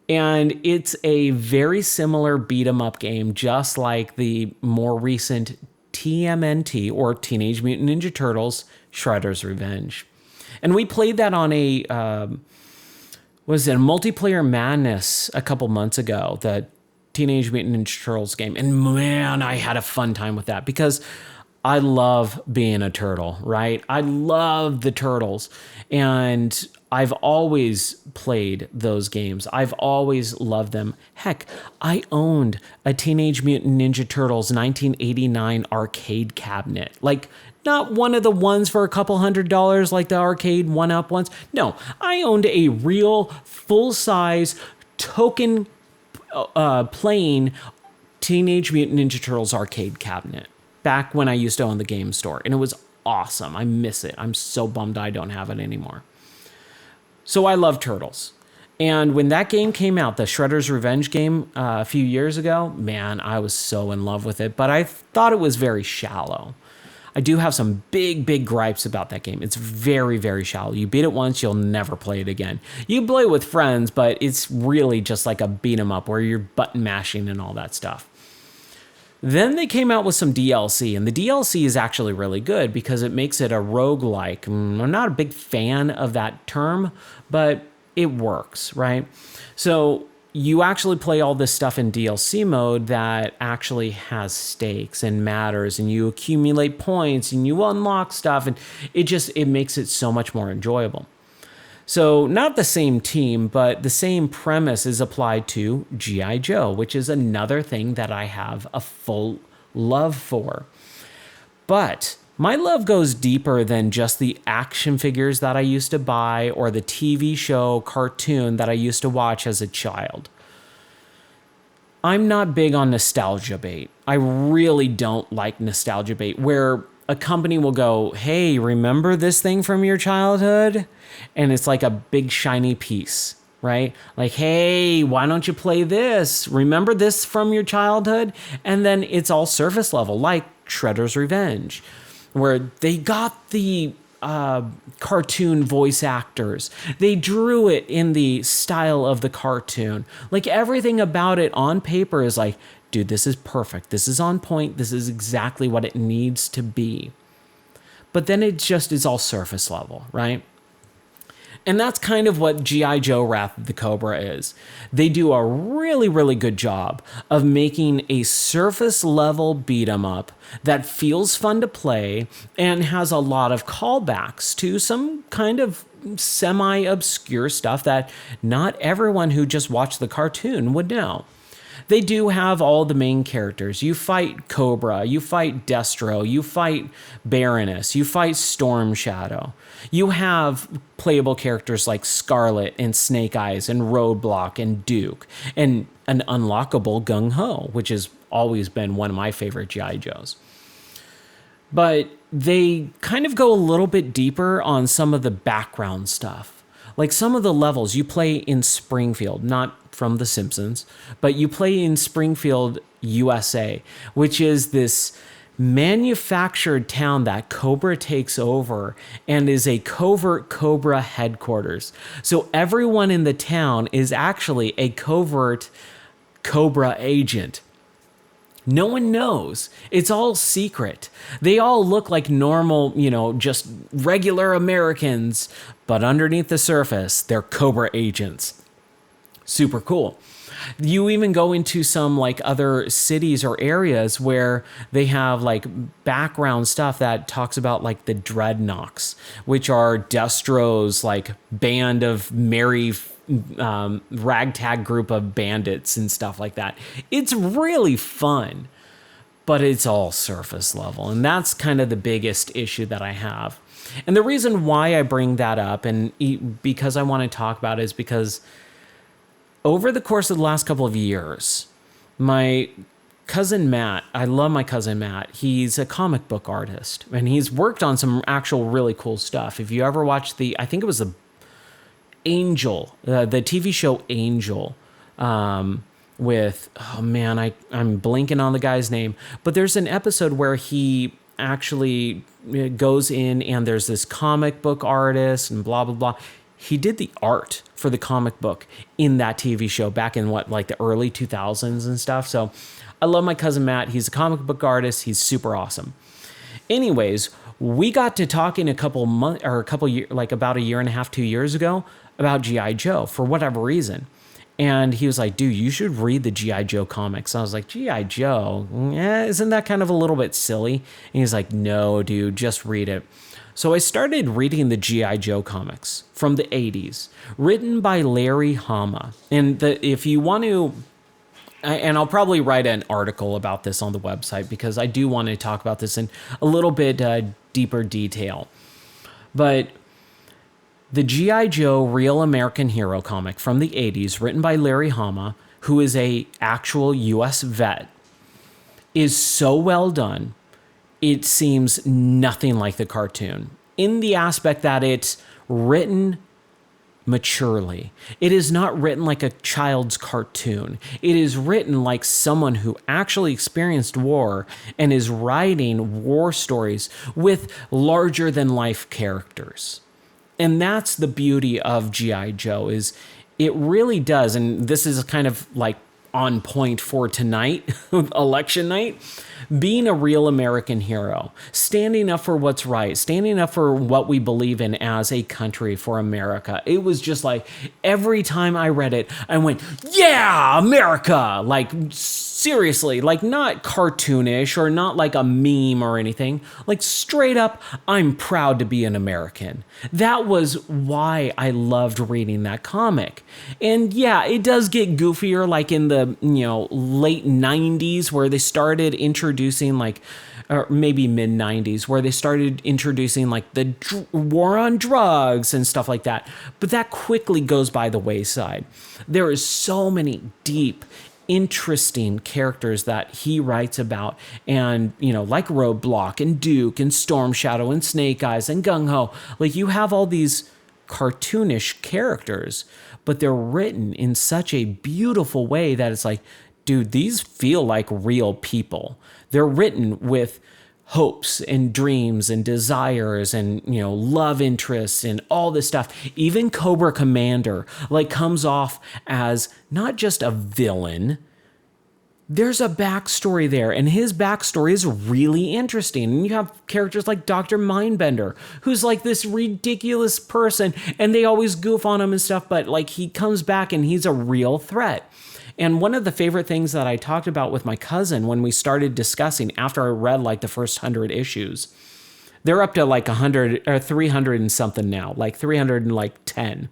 And it's a very similar beat-em-up game, just like the more recent TMNT, or Teenage Mutant Ninja Turtles, Shredder's Revenge. And we played that on a Multiplayer Madness a couple months ago, the Teenage Mutant Ninja Turtles game. And man, I had a fun time with that, because I love being a turtle, right? I love the Turtles, and I've always played those games. I've always loved them. Heck, I owned a Teenage Mutant Ninja Turtles 1989 arcade cabinet. Like, not one of the ones for a couple $100 like the arcade one-up ones. No, I owned a real full-size token playing Teenage Mutant Ninja Turtles arcade cabinet back when I used to own the game store, and it was awesome. I miss it. I'm so bummed I don't have it anymore. So I love Turtles. And when that game came out, the Shredder's Revenge game a few years ago, man, I was so in love with it, but I thought it was very shallow. I do have some big gripes about that game. It's very, very shallow. You beat it once, you'll never play it again. You play with friends, but it's really just like a beat 'em up where you're button mashing and all that stuff. Then they came out with some DLC, and the DLC is actually really good because it makes it a roguelike. I'm not a big fan of that term, but it works, right? So you actually play all this stuff in DLC mode that actually has stakes and matters, and you accumulate points and you unlock stuff, and it makes it so much more enjoyable. So not the same team, but the same premise is applied to G.I. Joe, which is another thing that I have a full love for. But My love goes deeper than just the action figures that I used to buy or the TV show cartoon that I used to watch as a child. I'm not big on nostalgia bait. I really don't like nostalgia bait where a company will go, hey, remember this thing from your childhood? And it's like a big shiny piece, right? Like, hey, why don't you play this? Remember this from your childhood? And then it's all surface level, like Shredder's Revenge, where they got the cartoon voice actors. They drew it in the style of the cartoon. Like everything about it on paper is like, dude, this is perfect. This is on point. This is exactly what it needs to be. But then it just is all surface level, right? And that's kind of what G.I. Joe Wrath of the Cobra is. They do a really, really good job of making a surface level beat 'em up that feels fun to play and has a lot of callbacks to some kind of semi-obscure stuff that not everyone who just watched the cartoon would know. They do have all the main characters. You fight Cobra, you fight Destro, you fight Baroness, you fight Storm Shadow. You have playable characters like Scarlet and Snake Eyes and Roadblock and Duke and an unlockable Gung Ho, which has always been one of my favorite G.I. Joes. But they kind of go a little bit deeper on some of the background stuff. Like some of the levels you play in Springfield, not from The Simpsons, but you play in Springfield, USA, which is this manufactured town that Cobra takes over and is a covert Cobra headquarters. So everyone in the town is actually a covert Cobra agent. No one knows. It's all secret. They all look like normal, just regular Americans, but underneath the surface, they're Cobra agents. Super cool. You even go into some like other cities or areas where they have like background stuff that talks about like the Dreadnoks, which are Destro's like band of merry ragtag group of bandits and stuff like that. It's really fun, but it's all surface level. And that's kind of the biggest issue that I have. And the reason why I bring that up and because I want to talk about it is because over the course of the last couple of years, my cousin Matt, I love my cousin Matt. He's a comic book artist and he's worked on some actual really cool stuff. If you ever watched I think it was the Angel, the TV show Angel, with, oh man, I'm blanking on the guy's name, but there's an episode where he actually goes in and there's this comic book artist and blah, blah, blah. He did the art for the comic book in that TV show back in like the early 2000s and stuff. So I love my cousin Matt. He's a comic book artist. He's super awesome. Anyways, we got to talking about a year and a half, 2 years ago about G.I. Joe for whatever reason. And he was like, dude, you should read the G.I. Joe comics. I was like, G.I. Joe? Isn't that kind of a little bit silly? And he's like, no, dude, just read it. So I started reading the G.I. Joe comics from the 80s, written by Larry Hama. And if you want to, and I'll probably write an article about this on the website because I do want to talk about this in a little bit deeper detail. But the G.I. Joe Real American Hero comic from the 80s, written by Larry Hama, who is a actual U.S. vet, is so well done. It seems nothing like the cartoon in the aspect that it's written maturely. It is not written like a child's cartoon. It is written like someone who actually experienced war and is writing war stories with larger than life characters. And that's the beauty of G.I. Joe is it really does. And this is kind of like on point for tonight, election night, being a real American hero, standing up for what's right, standing up for what we believe in as a country for America. It was just like every time I read it, I went, yeah, America! Like seriously, like not cartoonish or not like a meme or anything, like straight up, I'm proud to be an American. That was why I loved reading that comic. And yeah, it does get goofier like in the, late 90s where they started introducing like or maybe mid 90s, where they started introducing like the war on drugs and stuff like that. But that quickly goes by the wayside. There is so many deep, interesting characters that he writes about, and like Roadblock and Duke and Storm Shadow and Snake Eyes and Gung Ho. Like, you have all these cartoonish characters, but they're written in such a beautiful way that it's like, dude, these feel like real people. They're written with hopes and dreams and desires and, love interests and all this stuff. Even Cobra Commander comes off as not just a villain. There's a backstory there, and his backstory is really interesting. And you have characters like Dr. Mindbender, who's like this ridiculous person, and they always goof on him and stuff, but he comes back and he's a real threat. And one of the favorite things that I talked about with my cousin when we started discussing after I read the first 100 issues, they're up to 100 or 300 and something now, 310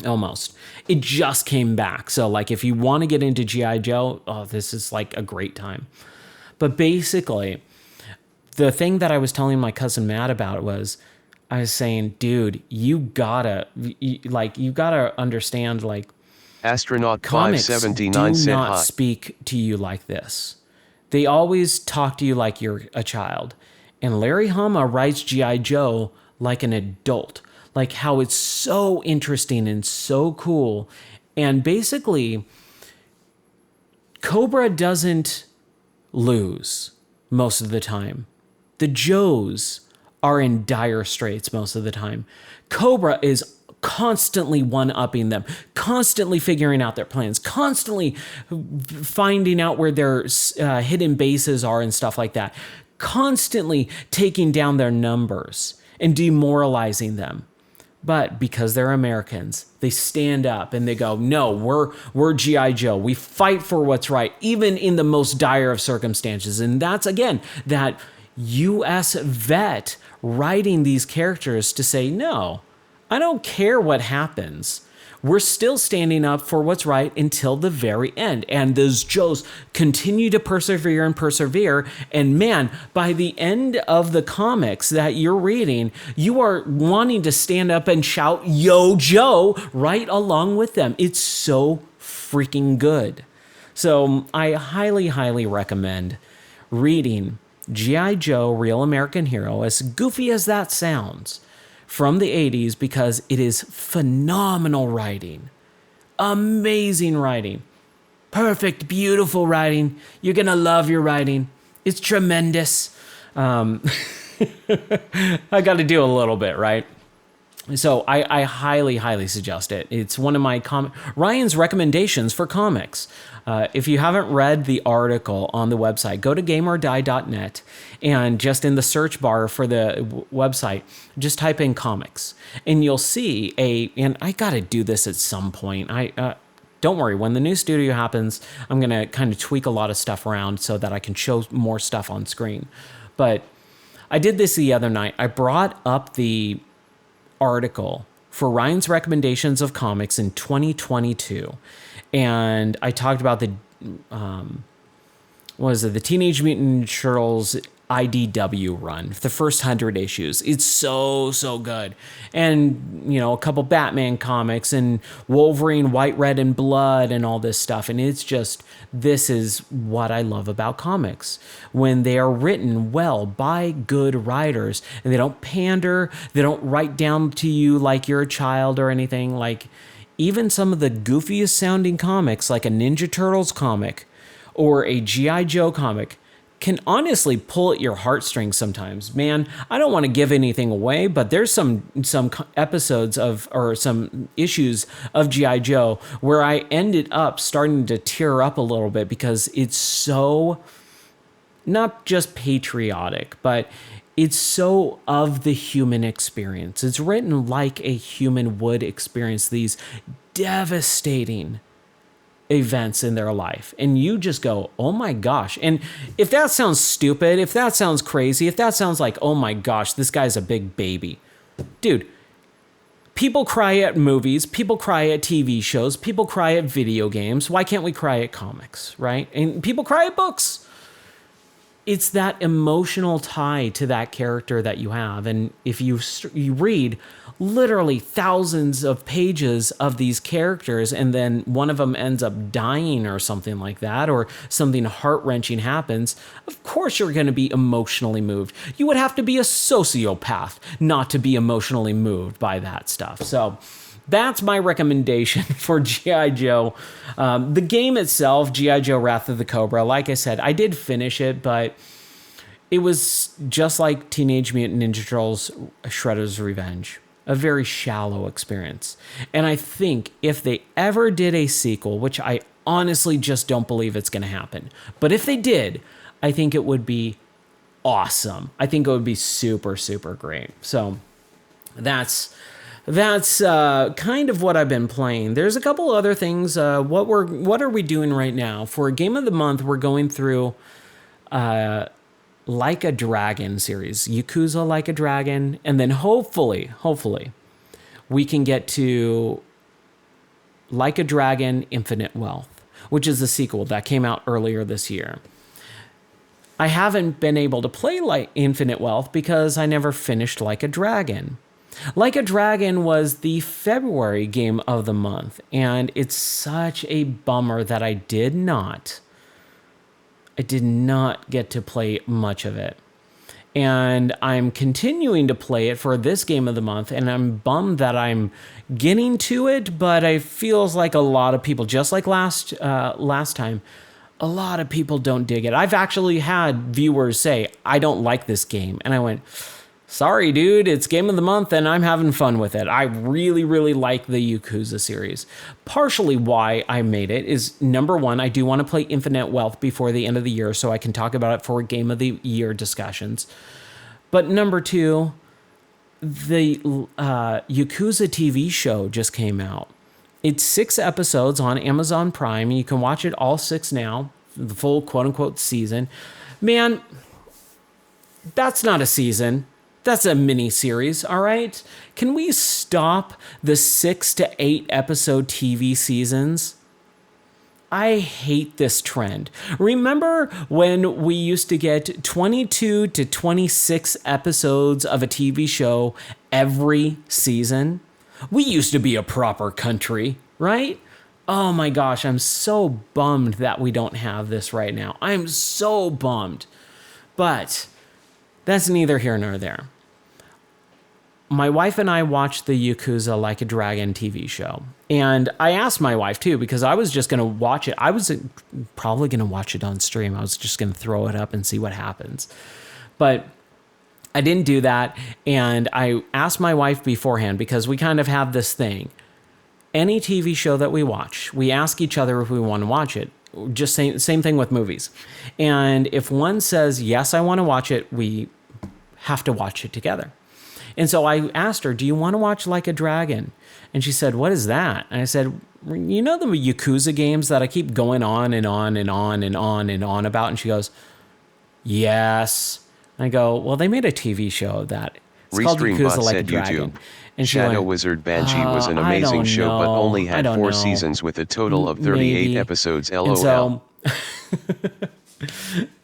almost. It just came back. So if you want to get into G.I. Joe, this is a great time. But basically, the thing that I was telling my cousin Matt about was, I was saying, dude, you gotta understand, Astronaut comics 579 do said not hi. speak to you like this. They always talk to you like you're a child. And Larry Hama writes G.I. Joe like an adult, how it's so interesting and so cool. And basically, Cobra doesn't lose most of the time. The Joes are in dire straits most of the time. Cobra is constantly one-upping them, constantly figuring out their plans, constantly finding out where their hidden bases are and stuff like that, constantly taking down their numbers and demoralizing them. But because they're Americans, they stand up and they go, no, we're G.I. Joe. We fight for what's right, even in the most dire of circumstances. And that's, again, that U.S. vet writing these characters to say, no, I don't care what happens. We're still standing up for what's right until the very end. And those Joes continue to persevere and persevere. And man, by the end of the comics that you're reading, you are wanting to stand up and shout, "Yo, Joe," right along with them. It's so freaking good. So I highly, highly recommend reading G.I. Joe, Real American Hero, as goofy as that sounds, from the 80s, because it is phenomenal writing. Amazing writing. Perfect, beautiful writing. You're going to love your writing. It's tremendous. I got to do a little bit, right? So I highly, highly suggest it. It's one of my Ryan's recommendations for comics. If you haven't read the article on the website, go to gameordie.net, and just in the search bar for the website, just type in comics, and you'll see and I got to do this at some point. Don't worry, when the new studio happens, I'm going to kind of tweak a lot of stuff around so that I can show more stuff on screen. But I did this the other night. I brought up the article for Ryan's recommendations of comics in 2022, and I talked about the the Teenage Mutant Ninja Turtles IDW run, the first 100 issues. It's so good. And a couple Batman comics and Wolverine White, Red, and Blood and all this stuff. And it's just, this is what I love about comics, when they are written well by good writers, and they don't pander, they don't write down to you like you're a child or anything. Even some of the goofiest sounding comics, like a Ninja Turtles comic or a G.I. Joe comic, can honestly pull at your heartstrings sometimes. Man, I don't want to give anything away, but there's some episodes or some issues of G.I. Joe where I ended up starting to tear up a little bit, because it's so not just patriotic, but it's so of the human experience. It's written like a human would experience these devastating events in their life, and you just go, oh my gosh. And if that sounds stupid, if that sounds crazy, if that sounds like, oh my gosh, this guy's a big baby, dude, people cry at movies, people cry at TV shows, people cry at video games. Why can't we cry at comics, right? And people cry at books. it's that emotional tie to that character that you have. And if you read literally thousands of pages of these characters and then one of them ends up dying or something like that, or something heart-wrenching happens, of course you're going to be emotionally moved. You would have to be a sociopath not to be emotionally moved by that stuff. So that's my recommendation for G.I. Joe. The game itself, G.I. Joe Wrath of the Cobra, like I said, I did finish it, but it was just like Teenage Mutant Ninja Turtles Shredder's Revenge. A very shallow experience. And I think if they ever did a sequel, which I honestly just don't believe it's going to happen, but if they did, I think it would be awesome. I think it would be super, super great. So that's kind of what I've been playing. There's a couple other things. What are we doing right now? For Game of the Month, we're going through Like a Dragon series, Yakuza Like a Dragon, and then hopefully, we can get to Like a Dragon Infinite Wealth, which is the sequel that came out earlier this year. I haven't been able to play like Infinite Wealth because I never finished Like a Dragon. Like a Dragon was the February game of the month, and it's such a bummer that I did not get to play much of it. And I'm continuing to play it for this game of the month, and I'm bummed that I'm getting to it, but it feels like a lot of people, just like last time, a lot of people don't dig it. I've actually had viewers say, I don't like this game. And I went, sorry, dude, it's game of the month and I'm having fun with it. I really, really like the Yakuza series. Partially why I made it is, number one, I do want to play Infinite Wealth before the end of the year so I can talk about it for game of the year discussions. But number two, the Yakuza TV show just came out. It's 6 episodes on Amazon Prime, and you can watch it all 6 now, the full quote-unquote season. Man, that's not a season. That's a mini series, all right? Can we stop the 6 to 8 episode TV seasons? I hate this trend. Remember when we used to get 22 to 26 episodes of a TV show every season? We used to be a proper country, right? Oh my gosh, I'm so bummed that we don't have this right now. I'm so bummed. But that's neither here nor there. My wife and I watched the Yakuza Like a Dragon TV show. And I asked my wife too, because I was just going to watch it. I was probably going to watch it on stream. I was just going to throw it up and see what happens. But I didn't do that. And I asked my wife beforehand, because we kind of have this thing. Any TV show that we watch, we ask each other if we want to watch it. Just same thing with movies. And if one says, yes, I want to watch it, we have to watch it together. And so I asked her, do you want to watch Like a Dragon? And she said, what is that? And I said, you know the Yakuza games that I keep going on and on and on and on and on about? And she goes, yes. And I go, well, they made a TV show of that. It's called Yakuza Like a Dragon. And Shadow Wizard Banshee was an amazing show, but only had 4 seasons with a total of 38 episodes. LOL. And so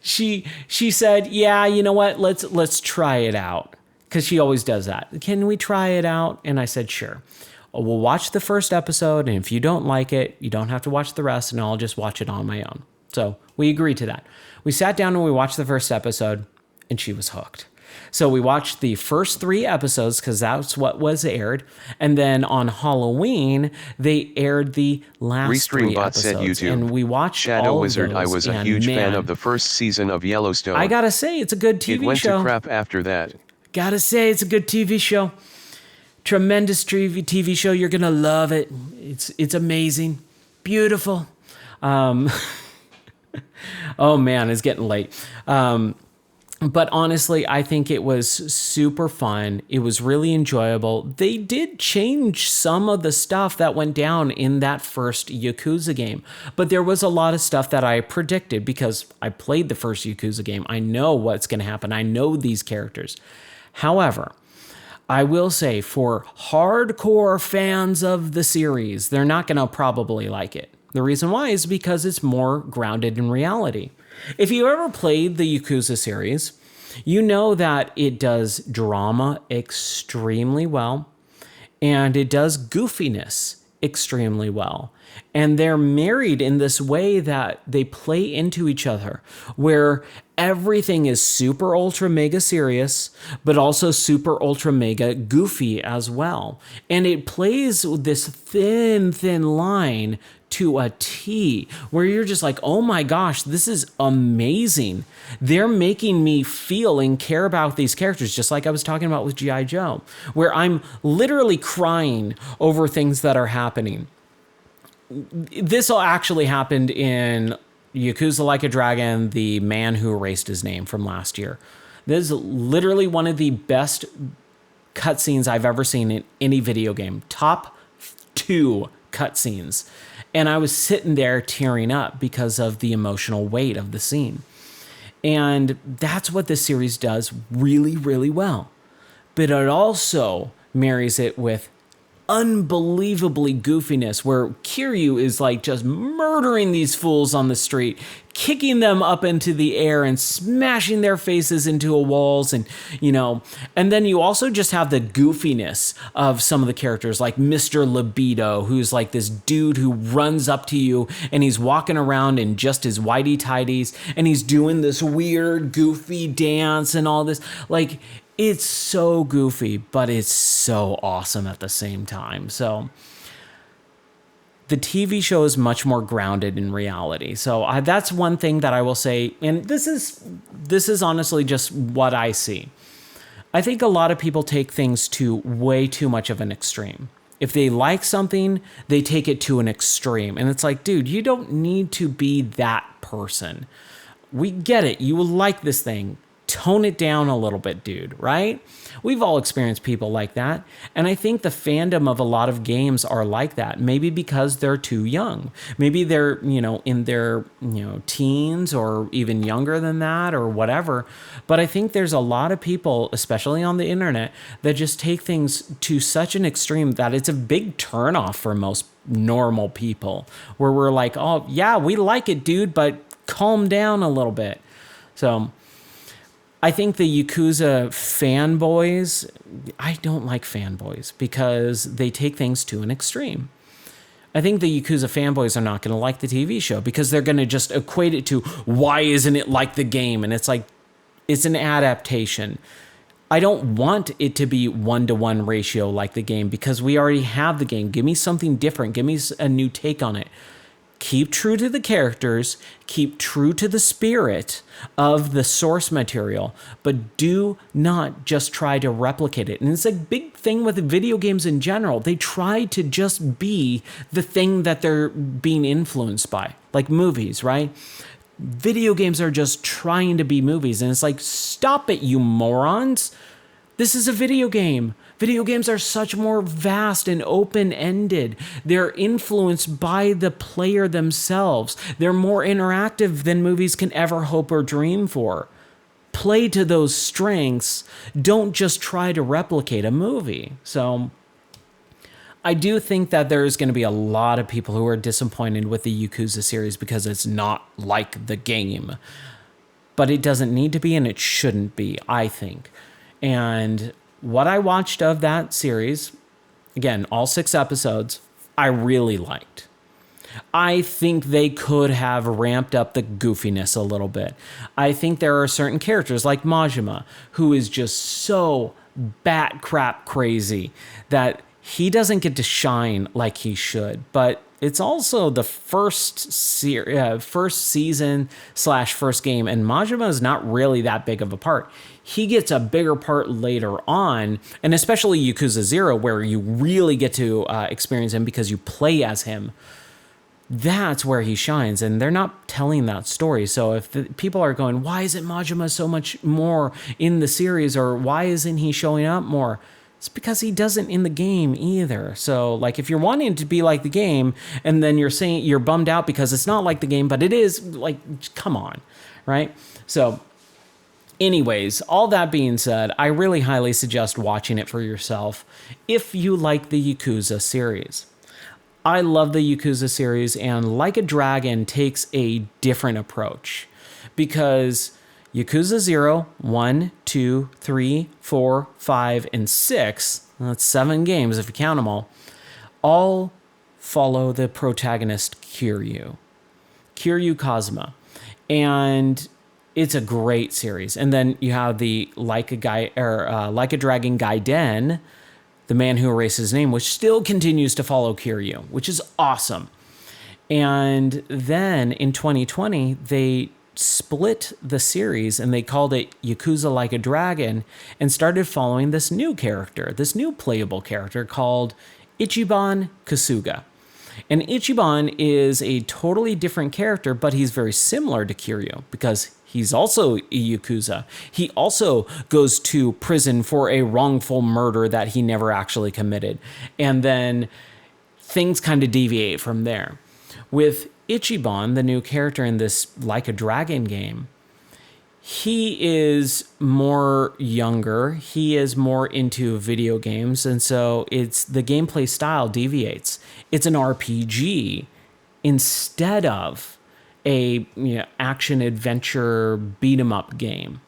she said, yeah, you know what? Let's try it out. Because she always does that. Can we try it out? And I said, sure. We'll watch the first episode, and if you don't like it, you don't have to watch the rest, and I'll just watch it on my own. So we agreed to that. We sat down and we watched the first episode, and she was hooked. So we watched the first 3 episodes, because that's what was aired. And then on Halloween, they aired the last 3 episodes. Said YouTube, and we watched Shadow all Wizard. of those, I was a huge fan of the first season of Yellowstone. I gotta say, it's a good TV show. It went to crap after that. Gotta say, it's a good TV show. Tremendous TV show. You're gonna love it. It's amazing. Beautiful. Oh man, it's getting late. But honestly, I think it was super fun. It was really enjoyable. They did change some of the stuff that went down in that first Yakuza game. But there was a lot of stuff that I predicted because I played the first Yakuza game. I know what's going to happen. I know these characters. However, I will say for hardcore fans of the series, they're not going to probably like it. The reason why is because it's more grounded in reality. If you ever played the Yakuza series, you know that it does drama extremely well, and it does goofiness extremely well. And they're married in this way that they play into each other, where everything is super ultra mega serious, but also super ultra mega goofy as well. And it plays this thin line to a T, where you're just like, oh my gosh, this is amazing. They're making me feel and care about these characters, just like I was talking about with G.I. Joe, where I'm literally crying over things that are happening. This all actually happened in Yakuza Like a Dragon, The Man Who Erased His Name from last year. This is literally one of the best cutscenes I've ever seen in any video game. Top 2 cutscenes. And I was sitting there tearing up because of the emotional weight of the scene. And that's what this series does really, really well. But it also marries it with unbelievably goofiness, where Kiryu is like just murdering these fools on the street, kicking them up into the air and smashing their faces into walls. And, and then you also just have the goofiness of some of the characters, like Mr. Libido, who's like this dude who runs up to you and he's walking around in just his whitey tighties and he's doing this weird goofy dance and all this. Like, it's so goofy, but it's so awesome at the same time. So the TV show is much more grounded in reality. So that's one thing that I will say. And this is honestly just what I see. I think a lot of people take things to way too much of an extreme. If they like something, they take it to an extreme. And it's like, dude, you don't need to be that person. We get it. You will like this thing. Tone it down a little bit, dude, right? We've all experienced people like that. And I think the fandom of a lot of games are like that. Maybe because they're too young. Maybe they're, in their, teens or even younger than that or whatever. But I think there's a lot of people, especially on the internet, that just take things to such an extreme that it's a big turnoff for most normal people, where we're like, oh, yeah, we like it, dude, but calm down a little bit. So I think the Yakuza fanboys, I don't like fanboys because they take things to an extreme. I think the Yakuza fanboys are not going to like the TV show because they're going to just equate it to, why isn't it like the game? And it's like, it's an adaptation. I don't want it to be 1-to-1 ratio like the game because we already have the game. Give me something different. Give me a new take on it. Keep true to the characters, keep true to the spirit of the source material, but do not just try to replicate it. And it's a big thing with video games in general. They try to just be the thing that they're being influenced by, like movies, right? Video games are just trying to be movies, and it's like, stop it, you morons. This is a video game. Video games are such more vast and open-ended. They're influenced by the player themselves. They're more interactive than movies can ever hope or dream for. Play to those strengths. Don't just try to replicate a movie. So I do think that there's going to be a lot of people who are disappointed with the Yakuza series because it's not like the game. But it doesn't need to be, and it shouldn't be, I think. And what I watched of that series, again, all 6 episodes, I really liked. I think they could have ramped up the goofiness a little bit. I think there are certain characters like Majima, who is just so bat crap crazy that he doesn't get to shine like he should. But it's also the first season / first game, and Majima is not really that big of a part. He gets a bigger part later on, and especially Yakuza 0, where you really get to experience him because you play as him. That's where he shines, and they're not telling that story. So if people are going, why isn't Majima so much more in the series, or why isn't he showing up more? It's because he doesn't in the game either. So, like, if you're wanting to be like the game, and then you're saying you're bummed out because it's not like the game, but it is, like, come on, right? So, anyways, all that being said, I really highly suggest watching it for yourself if you like the Yakuza series. I love the Yakuza series, and Like a Dragon takes a different approach. because Yakuza 0, 1, 2, 3, 4, 5, and 6, that's 7 games if you count them all follow the protagonist Kiryu Kazuma. And it's a great series. And then you have the Like a Dragon Gaiden, The Man Who Erased His Name, which still continues to follow Kiryu, which is awesome. And then in 2020, they split the series and they called it Yakuza Like a Dragon and started following this new character, this new playable character called Ichiban Kasuga. And Ichiban is a totally different character, but he's very similar to Kiryu because he's also a Yakuza. He also goes to prison for a wrongful murder that he never actually committed. And then things kind of deviate from there. With Ichiban, the new character in this Like a Dragon game, he is more younger. He is more into video games. And so it's the gameplay style deviates. It's an RPG instead of a action adventure beat 'em up game.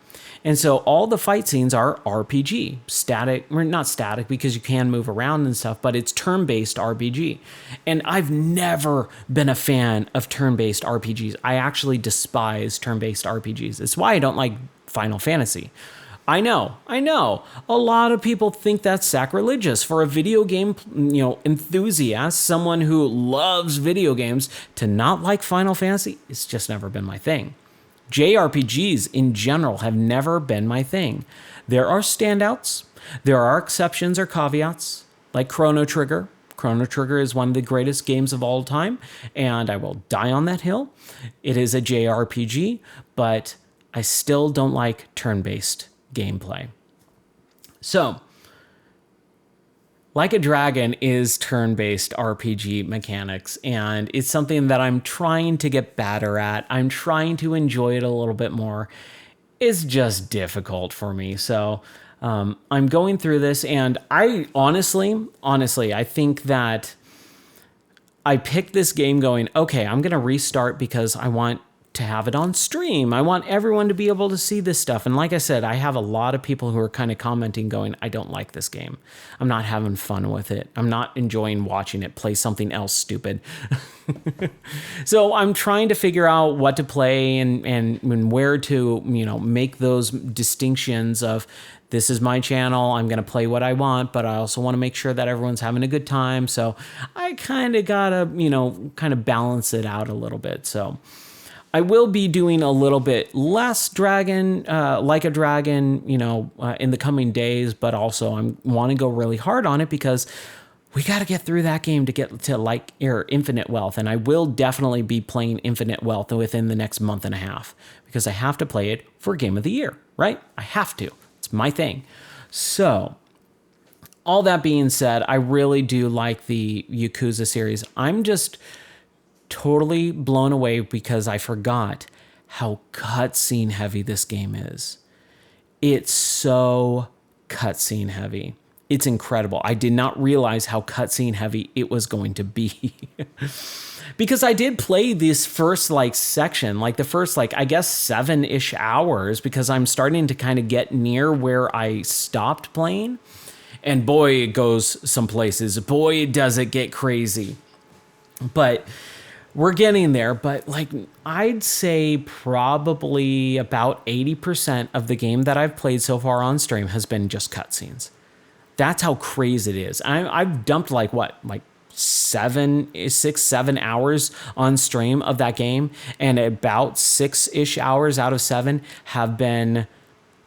And so all the fight scenes are RPG, static, or not static because you can move around and stuff, but it's turn-based RPG. And I've never been a fan of turn-based RPGs. I actually despise turn-based RPGs. It's why I don't like Final Fantasy. I know. A lot of people think that's sacrilegious for a video game, enthusiast, someone who loves video games, to not like Final Fantasy. It's just never been my thing. JRPGs in general have never been my thing. There are standouts. There are exceptions or caveats, like Chrono Trigger. Chrono Trigger is one of the greatest games of all time, and I will die on that hill. It is a JRPG, but I still don't like turn-based gameplay. So, Like a Dragon is turn-based RPG mechanics, and it's something that I'm trying to get better at. I'm trying to enjoy it a little bit more. It's just difficult for me. So I'm going through this, and I honestly, I think that I picked this game going, okay, I'm going to restart because I want to have it on stream. I want everyone to be able to see this stuff. And like I said, I have a lot of people who are kind of commenting going, I don't like this game. I'm not having fun with it. I'm not enjoying watching it. Play something else stupid. So I'm trying to figure out what to play and where to, make those distinctions of this is my channel. I'm going to play what I want, but I also want to make sure that everyone's having a good time. So I kind of got to, kind of balance it out a little bit. So I will be doing a little bit less Like a Dragon, in the coming days, but also I want to go really hard on it because we got to get through that game to get to Infinite Wealth. And I will definitely be playing Infinite Wealth within the next month and a half because I have to play it for Game of the Year, right? I have to. It's my thing. So all that being said, I really do like the Yakuza series. I'm just totally blown away because I forgot how cutscene heavy this game is. It's so cutscene heavy. It's incredible. I did not realize how cutscene heavy it was going to be. Because I did play this first section, the first I guess 7-ish hours, because I'm starting to kind of get near where I stopped playing. And boy, it goes some places. Boy, does it get crazy. But we're getting there, but I'd say probably about 80% of the game that I've played so far on stream has been just cutscenes. That's how crazy it is. I've dumped 7 hours on stream of that game, and about 6-ish hours out of 7 have been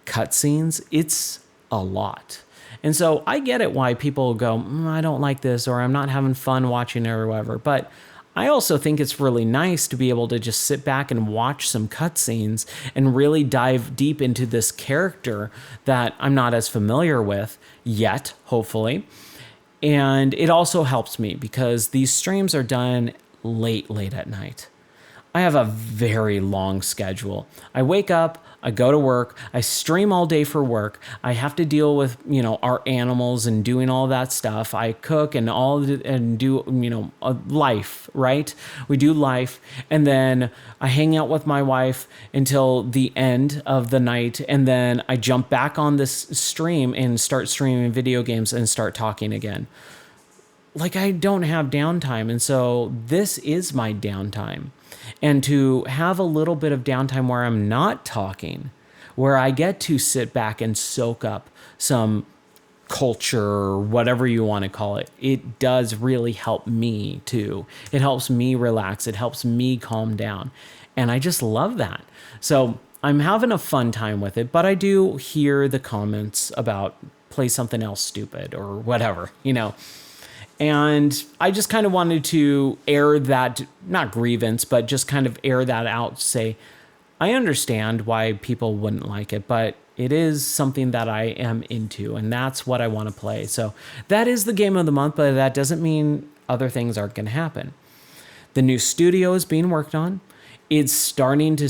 cutscenes. It's a lot. And so I get it why people go, I don't like this, or I'm not having fun watching it or whatever, but I also think it's really nice to be able to just sit back and watch some cutscenes and really dive deep into this character that I'm not as familiar with yet, hopefully. And it also helps me because these streams are done late at night. I have a very long schedule. I wake up, I go to work, I stream all day for work. I have to deal with, our animals and doing all that stuff. I cook and do, life, right? We do life. And then I hang out with my wife until the end of the night. And then I jump back on this stream and start streaming video games and start talking again. Like, I don't have downtime. And so this is my downtime. And to have a little bit of downtime where I'm not talking, where I get to sit back and soak up some culture or whatever you want to call it, it does really help me too. It helps me relax. It helps me calm down. And I just love that. So I'm having a fun time with it, but I do hear the comments about play something else stupid or whatever, And I just kind of wanted to air that, not grievance, but just kind of air that out, say, I understand why people wouldn't like it, but it is something that I am into, and that's what I want to play. So that is the game of the month, but that doesn't mean other things aren't going to happen. The new studio is being worked on. It's starting to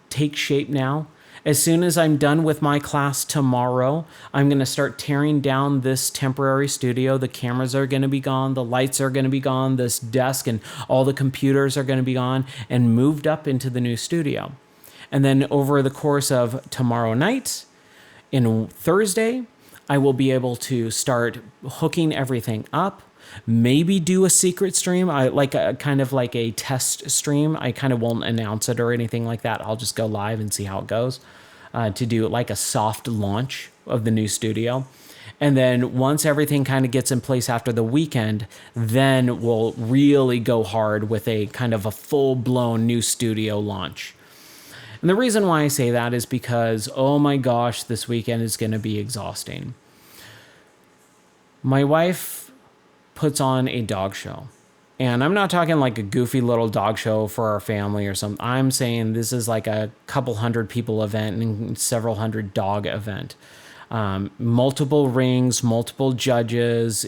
take shape now. As soon as I'm done with my class tomorrow, I'm going to start tearing down this temporary studio. The cameras are going to be gone. The lights are going to be gone. This desk and all the computers are going to be gone and moved up into the new studio. And then over the course of tomorrow night and Thursday, I will be able to start hooking everything up. Maybe do a secret stream, kind of like a test stream. I kind of won't announce it or anything like that. I'll just go live and see how it goes, to do like a soft launch of the new studio. And then once everything kind of gets in place after the weekend, then we'll really go hard with a kind of a full-blown new studio launch. And the reason why I say that is because, oh my gosh, this weekend is going to be exhausting. My wife puts on a dog show. And I'm not talking like a goofy little dog show for our family or something. I'm saying this is like a couple hundred people event and several hundred dog event. Multiple rings, multiple judges.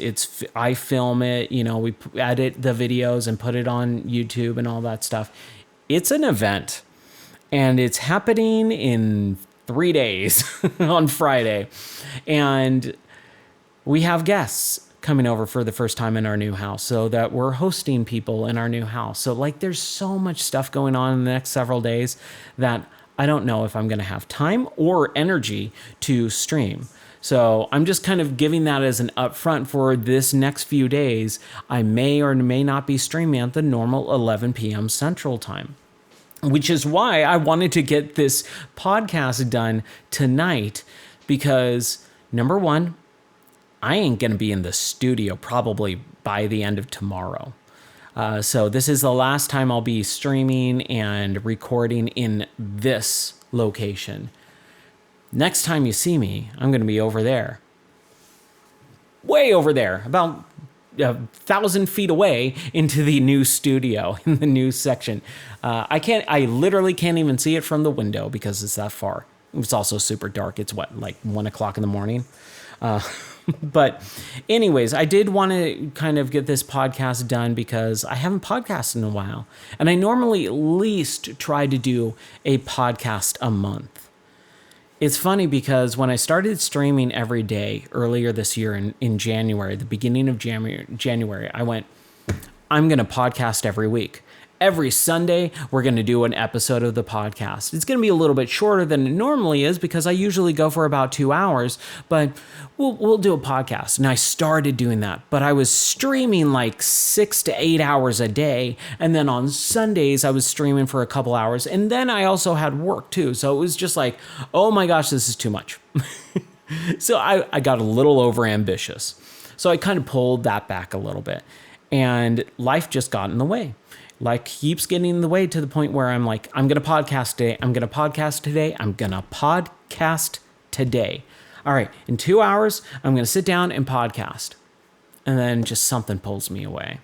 I film it, we edit the videos and put it on YouTube and all that stuff. It's an event, and it's happening in 3 days on Friday. And we have guests coming over for the first time in our new house, so that we're hosting people in our new house. So there's so much stuff going on in the next several days that I don't know if I'm going to have time or energy to stream. So I'm just kind of giving that as an upfront for this next few days. I may or may not be streaming at the normal 11 p.m. Central Time, which is why I wanted to get this podcast done tonight, because number one, I ain't going to be in the studio probably by the end of tomorrow. So this is the last time I'll be streaming and recording in this location. Next time you see me, I'm going to be over there. Way over there, about 1,000 feet away into the new studio, in the new section. I literally can't even see it from the window because it's that far. It's also super dark. It's like 1 o'clock in the morning. But anyways, I did want to kind of get this podcast done because I haven't podcasted in a while. And I normally at least try to do a podcast a month. It's funny because when I started streaming every day earlier this year in January, the beginning of January, I went, I'm going to podcast every week. Every Sunday, we're going to do an episode of the podcast. It's going to be a little bit shorter than it normally is because I usually go for about 2 hours, but we'll do a podcast. And I started doing that, but I was streaming like 6 to 8 hours a day. And then on Sundays, I was streaming for a couple hours. And then I also had work too. So it was just like, oh my gosh, this is too much. So I got a little over ambitious. So I kind of pulled that back a little bit. And life just got in the way. Keeps getting in the way to the point where I'm like, I'm going to podcast today. I'm going to podcast today. I'm going to podcast today. All right. In 2 hours, I'm going to sit down and podcast. And then just something pulls me away.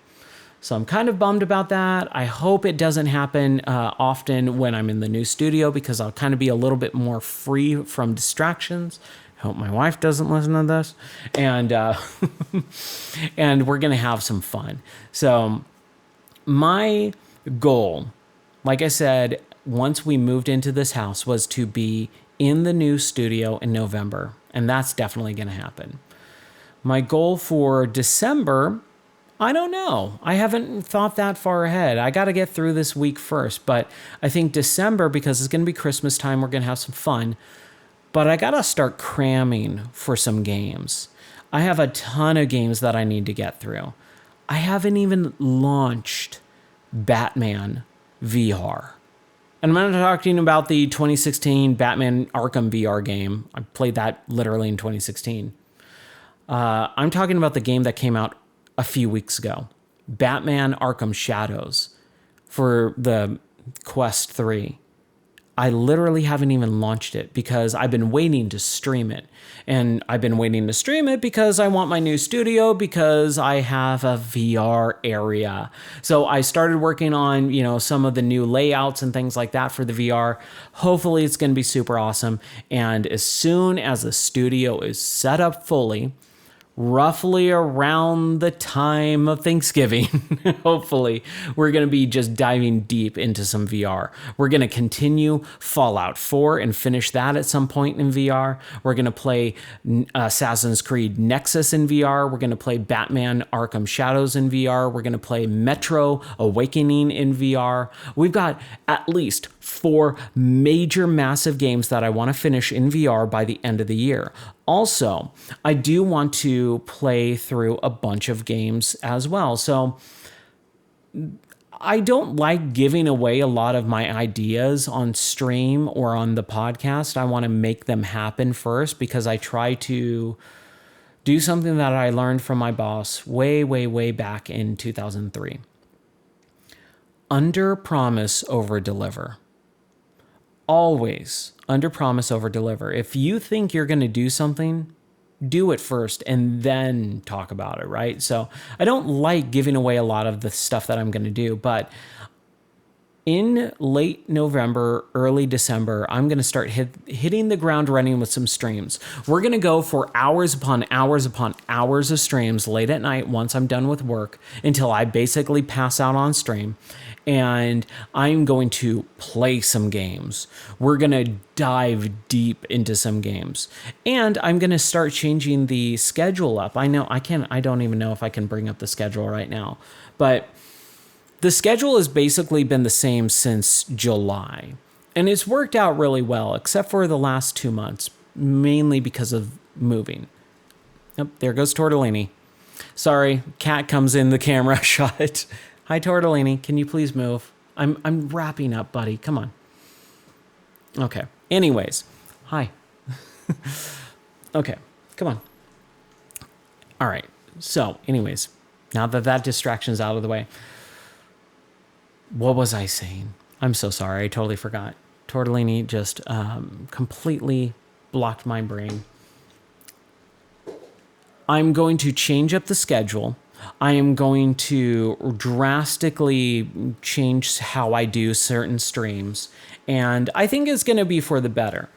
So I'm kind of bummed about that. I hope it doesn't happen often when I'm in the new studio because I'll kind of be a little bit more free from distractions. I hope my wife doesn't listen to this. And, and we're going to have some fun. So my goal like I said, once we moved into this house, was to be in the new studio in November. And that's definitely going to happen. My goal for December, I don't know. I haven't thought that far ahead. I got to get through this week first. But I think December, because it's going to be Christmas time, we're going to have some fun. But I got to start cramming for some games. I have a ton of games that I need to get through. I haven't even launched Batman VR. And I'm not talking about the 2016 Batman Arkham VR game. I played that literally in 2016. I'm talking about the game that came out a few weeks ago, Batman Arkham Shadows for the Quest 3. I literally haven't even launched it because I've been waiting to stream it. And I've been waiting to stream it because I want my new studio, because I have a VR area. So I started working on, some of the new layouts and things like that for the VR. Hopefully it's going to be super awesome. And as soon as the studio is set up fully, roughly around the time of Thanksgiving, hopefully, we're going to be just diving deep into some VR. We're going to continue Fallout 4 and finish that at some point in VR. We're going to play Assassin's Creed Nexus in VR. We're going to play Batman Arkham Shadows in VR. We're going to play Metro Awakening in VR. We've got at least 4 major massive games that I want to finish in VR by the end of the year. Also, I do want to play through a bunch of games as well. So I don't like giving away a lot of my ideas on stream or on the podcast. I want to make them happen first, because I try to do something that I learned from my boss way, way, way back in 2003. Under promise, over deliver. Always under promise, over deliver. If you think you're going to do something, do it first and then talk about it, right? So I don't like giving away a lot of the stuff that I'm going to do, but in late November, early December, I'm going to start hitting the ground running with some streams. We're going to go for hours upon hours upon hours of streams late at night once I'm done with work, until I basically pass out on stream. And I'm going to play some games. We're going to dive deep into some games. And I'm going to start changing the schedule up. I don't even know if I can bring up the schedule right now. But the schedule has basically been the same since July. And it's worked out really well, except for the last 2 months, mainly because of moving. Oh, there goes Tortellini. Sorry, cat comes in the camera shot. Hi, Tortellini. Can you please move? I'm wrapping up, buddy. Come on. Okay. Anyways. Hi. Okay. Come on. All right. So, anyways, now that distraction's out of the way, what was I saying? I'm so sorry. I totally forgot. Tortellini just completely blocked my brain. I'm going to change up the schedule. I am going to drastically change how I do certain streams, and I think it's going to be for the better.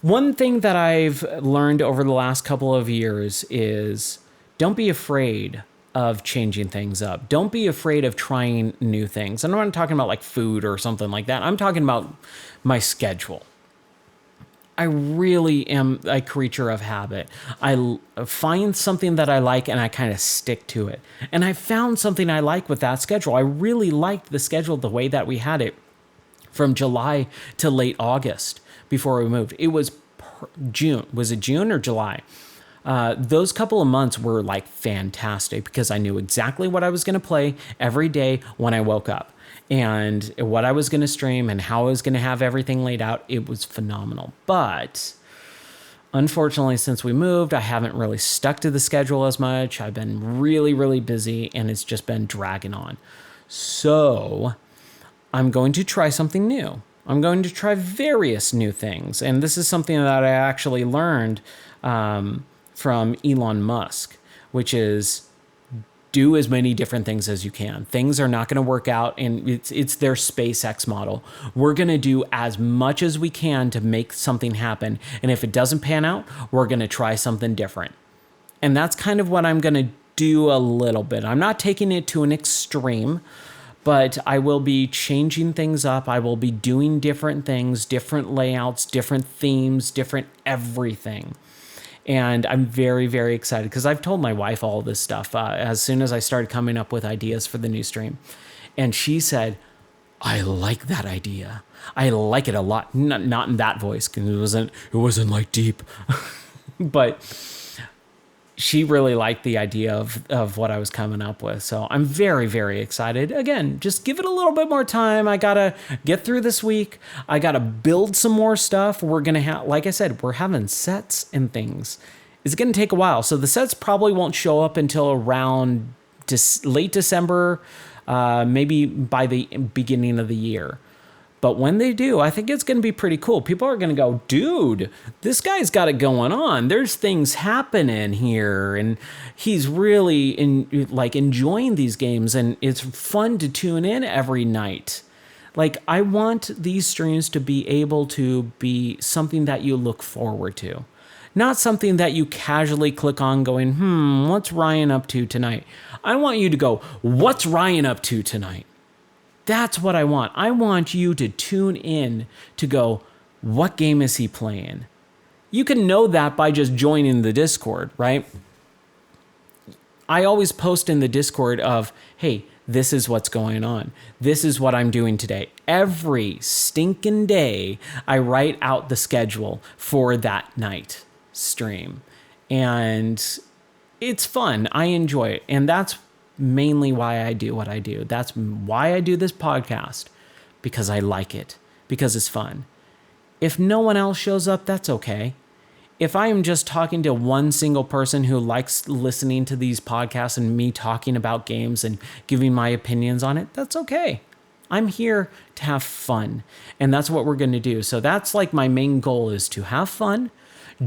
One thing that I've learned over the last couple of years is don't be afraid of changing things up. Don't be afraid of trying new things. And I'm not talking about like food or something like that. I'm talking about my schedule. I really am a creature of habit. I find something that I like and I kind of stick to it. And I found something I like with that schedule. I really liked the schedule the way that we had it from July to late August before we moved. It was June. Was it June or July? Those couple of months were like fantastic because I knew exactly what I was going to play every day when I woke up, and what I was going to stream and how I was going to have everything laid out. It was phenomenal. But unfortunately, since we moved, I haven't really stuck to the schedule as much. I've been really, really busy, and it's just been dragging on. So I'm going to try something new. I'm going to try various new things. And this is something that I actually learned from Elon Musk, which is do as many different things as you can. Things are not going to work out, and it's their SpaceX model. We're going to do as much as we can to make something happen, and if it doesn't pan out, we're going to try something different. And that's kind of what I'm going to do a little bit. I'm not taking it to an extreme, but I will be changing things up. I will be doing different things, different layouts, different themes, different everything. And I'm very, very excited because I've told my wife all this stuff as soon as I started coming up with ideas for the new stream. And she said, I like that idea. I like it a lot. Not in that voice, because it wasn't like deep. But she really liked the idea of what I was coming up with. So I'm very, very excited. Again, just give it a little bit more time. I got to get through this week. I got to build some more stuff. We're going to have, like I said, we're having sets and things. It's going to take a while. So the sets probably won't show up until around late December, maybe by the beginning of the year. But when they do, I think it's going to be pretty cool. People are going to go, dude, this guy's got it going on. There's things happening here. And he's really enjoying these games. And it's fun to tune in every night. Like, I want these streams to be able to be something that you look forward to. Not something that you casually click on going, what's Ryan up to tonight? I want you to go, what's Ryan up to tonight? That's what I want. I want you to tune in to go, what game is he playing? You can know that by just joining the Discord, right? I always post in the Discord of, hey, this is what's going on. This is what I'm doing today. Every stinking day, I write out the schedule for that night stream. And it's fun. I enjoy it. And that's mainly why I do what I do. That's why I do this podcast, because I like it, because it's fun. If no one else shows up, that's okay. If I am just talking to one single person who likes listening to these podcasts and me talking about games and giving my opinions on it, that's okay. I'm here to have fun, and that's what we're going to do. So that's like my main goal, is to have fun,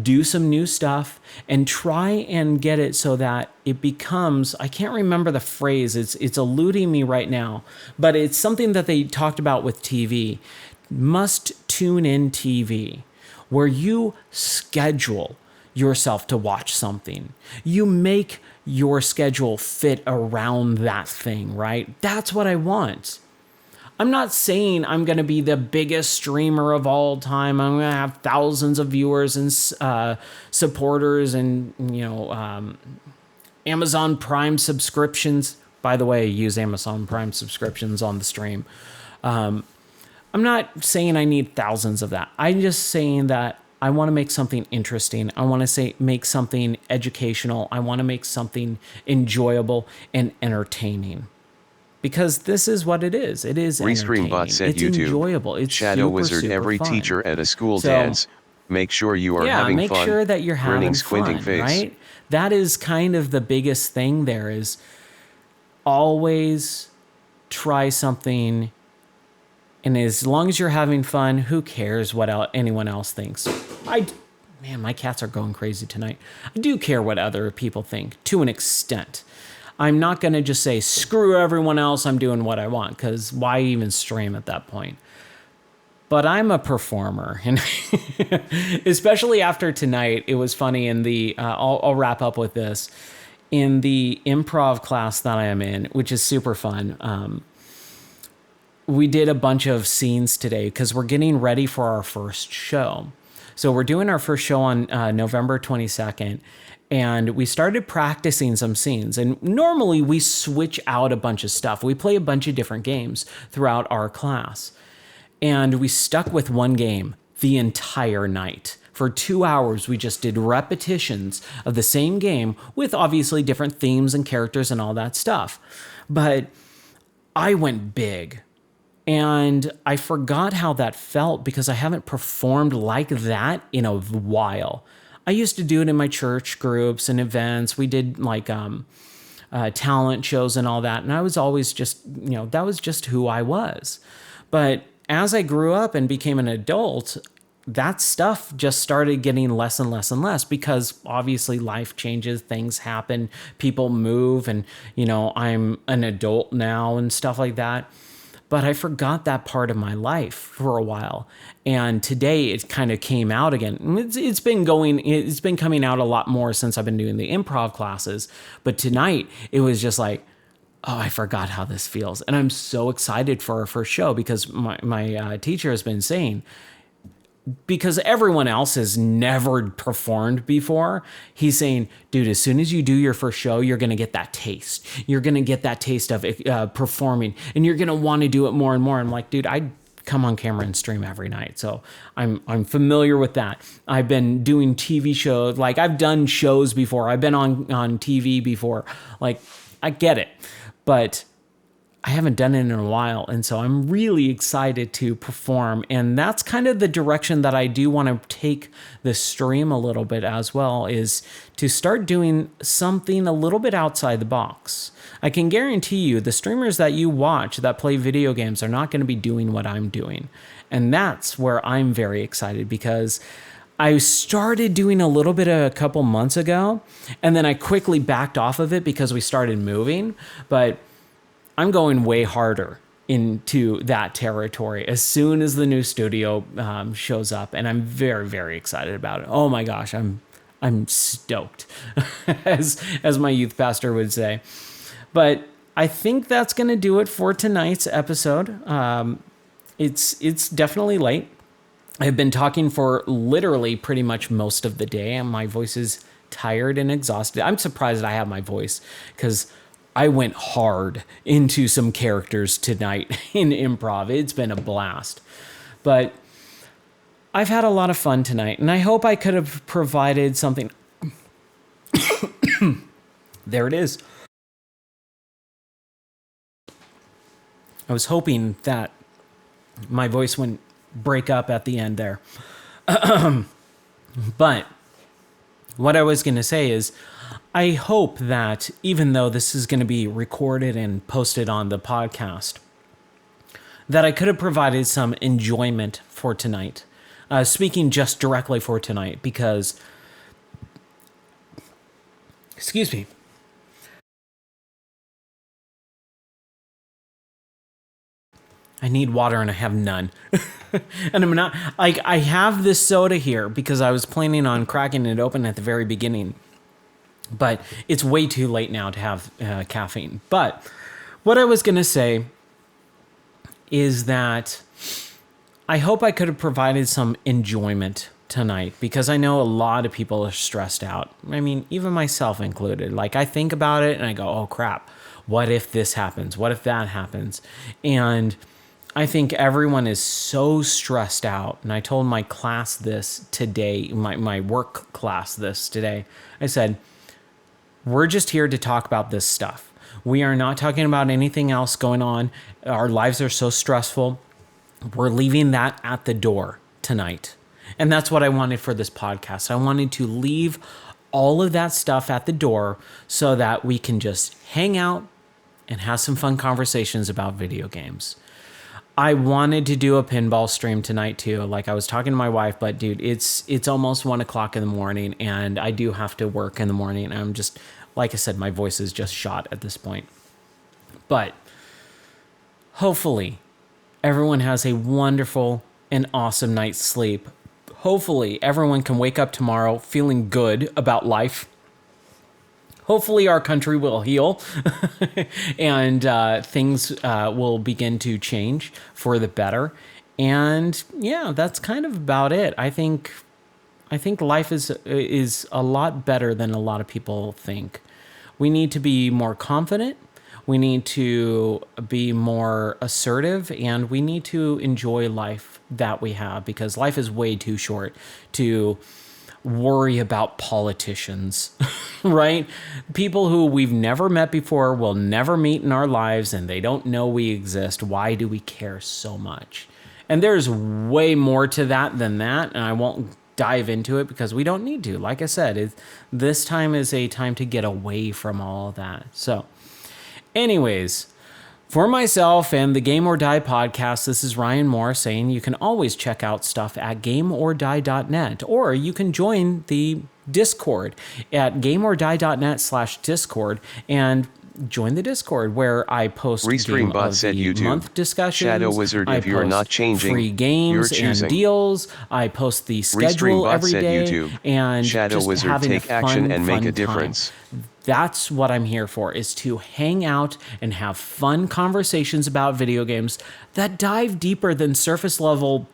do some new stuff, and try and get it so that it becomes, I can't remember the phrase, it's eluding me right now, but it's something that they talked about with TV, must tune in TV, where you schedule yourself to watch something. You make your schedule fit around that thing, right? That's what I want. I'm not saying I'm going to be the biggest streamer of all time. I'm going to have thousands of viewers and supporters and, Amazon Prime subscriptions. By the way, use Amazon Prime subscriptions on the stream. I'm not saying I need thousands of that. I'm just saying that I want to make something interesting. I want to make something educational. I want to make something enjoyable and entertaining. Because this is what it is. It is entertaining. Restreambot said it's YouTube. Enjoyable. It's Shadow super, Wizard. super Every fun. teacher at a school dance. Make sure you are having fun. Yeah, make sure that you're having grinning, fun, squinting face. right? That is kind of the biggest thing there, is always try something. And as long as you're having fun, who cares what anyone else thinks? Man, my cats are going crazy tonight. I do care what other people think, to an extent. I'm not going to just say, screw everyone else, I'm doing what I want, because why even stream at that point? But I'm a performer, and especially after tonight, it was funny in the, I'll wrap up with this, in the improv class that I am in, which is super fun. We did a bunch of scenes today because we're getting ready for our first show. So we're doing our first show on November 22nd. And we started practicing some scenes. And normally we switch out a bunch of stuff. We play a bunch of different games throughout our class. And we stuck with one game the entire night. For 2 hours, we just did repetitions of the same game with obviously different themes and characters and all that stuff. But I went big. And I forgot how that felt because I haven't performed like that in a while. I used to do it in my church groups and events. We did like talent shows and all that. And I was always just, that was just who I was. But as I grew up and became an adult, that stuff just started getting less and less and less because obviously life changes, things happen, people move, and, I'm an adult now and stuff like that. But I forgot that part of my life for a while. And today it kind of came out again. It's been coming out a lot more since I've been doing the improv classes. But tonight it was just like, oh, I forgot how this feels. And I'm so excited for our first show because my teacher has been saying, because everyone else has never performed before, he's saying, dude, as soon as you do your first show, you're going to get that taste. You're going to get that taste of performing, and you're going to want to do it more and more. I'm like, dude, I come on camera and stream every night. So I'm familiar with that. I've been doing TV shows. Like, I've done shows before. I've been on TV before. Like, I get it. But I haven't done it in a while, and so I'm really excited to perform, and that's kind of the direction that I do want to take the stream a little bit as well, is to start doing something a little bit outside the box. I can guarantee you the streamers that you watch that play video games are not going to be doing what I'm doing, and that's where I'm very excited, because I started doing a little bit a couple months ago, and then I quickly backed off of it because we started moving, but I'm going way harder into that territory as soon as the new studio shows up, and I'm very, very excited about it. Oh my gosh, I'm stoked, as my youth pastor would say. But I think that's going to do it for tonight's episode. It's definitely late. I've been talking for literally pretty much most of the day, and my voice is tired and exhausted. I'm surprised I have my voice, because I went hard into some characters tonight in improv. It's been a blast. But I've had a lot of fun tonight, and I hope I could have provided something. There it is. I was hoping that my voice wouldn't break up at the end there. But what I was going to say is, I hope that even though this is going to be recorded and posted on the podcast, that I could have provided some enjoyment for tonight. Speaking just directly for tonight, because, excuse me, I need water and I have none. And I'm not, like, I have this soda here because I was planning on cracking it open at the very beginning. But it's way too late now to have caffeine. But what I was going to say is that I hope I could have provided some enjoyment tonight, because I know a lot of people are stressed out. I mean, even myself included. Like, I think about it and I go, oh crap, what if this happens? What if that happens? And I think everyone is so stressed out. And I told my class this today, my work class this today. I said, we're just here to talk about this stuff. We are not talking about anything else going on. Our lives are so stressful. We're leaving that at the door tonight. And that's what I wanted for this podcast. I wanted to leave all of that stuff at the door so that we can just hang out and have some fun conversations about video games. I wanted to do a pinball stream tonight too. Like, I was talking to my wife, but dude, it's almost 1 o'clock in the morning, and I do have to work in the morning. And I'm just, like I said, my voice is just shot at this point. But hopefully everyone has a wonderful and awesome night's sleep. Hopefully everyone can wake up tomorrow feeling good about life. Hopefully our country will heal and things will begin to change for the better. And yeah, that's kind of about it. I think life is a lot better than a lot of people think. We need to be more confident. We need to be more assertive, and we need to enjoy life that we have, because life is way too short to worry about politicians, right? People who we've never met before, will never meet in our lives, and they don't know we exist. Why do we care so much? And there's way more to that than that, and I won't dive into it because we don't need to. Like I said, this time is a time to get away from all of that. So anyways, for myself and the Game or Die podcast, this is Ryan Moore saying you can always check out stuff at gameordie.net, or you can join the Discord at gameordie.net/Discord. And join the Discord where I post game Restreambot of said the YouTube. month discussions. Shadow Wizard, I if you're post not changing, free games you're choosing. and deals. I post the schedule Restreambot every said day. YouTube. And Shadow just Wizard, having take a fun, action and make fun a difference. time. That's what I'm here for, is to hang out and have fun conversations about video games that dive deeper than surface level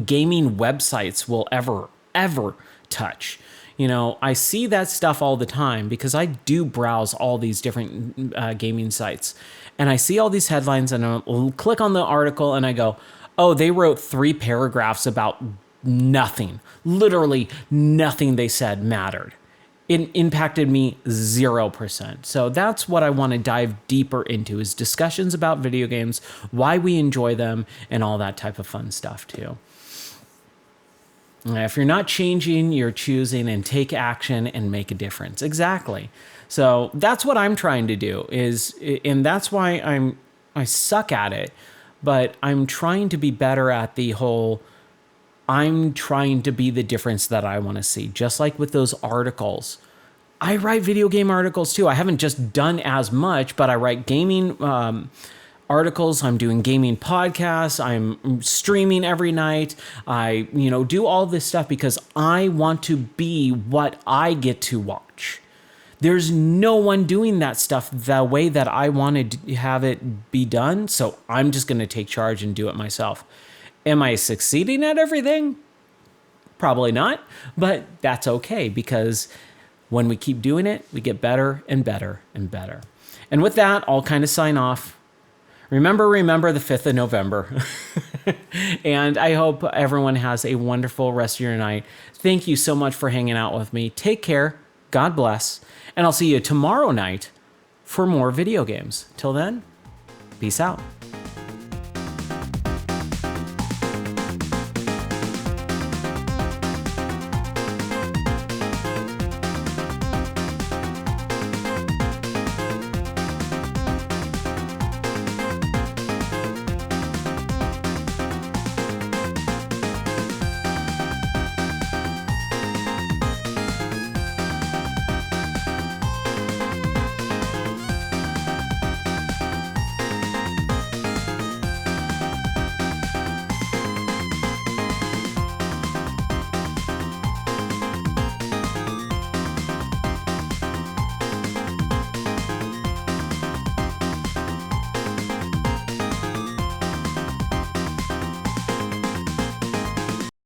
gaming websites will ever touch. You know, I see that stuff all the time because I do browse all these different gaming sites, and I see all these headlines and I'll click on the article and I go, oh, they wrote 3 paragraphs about nothing. Literally nothing they said mattered. It impacted me 0%. So that's what I want to dive deeper into, is discussions about video games, why we enjoy them, and all that type of fun stuff too. If you're not changing, you're choosing, and take action and make a difference. Exactly. So that's what I'm trying to do, and that's why I suck at it, but I'm trying to be better at the whole, I'm trying to be the difference that I want to see. Just like with those articles. I write video game articles too. I haven't just done as much, but I write gaming articles. I'm doing gaming podcasts. I'm streaming every night. I, do all this stuff because I want to be what I get to watch. There's no one doing that stuff the way that I wanted to have it be done. So I'm just going to take charge and do it myself. Am I succeeding at everything? Probably not, but that's okay, because when we keep doing it, we get better and better and better. And with that, I'll kind of sign off. Remember the 5th of November. And I hope everyone has a wonderful rest of your night. Thank you so much for hanging out with me. Take care. God bless. And I'll see you tomorrow night for more video games. Till then, peace out.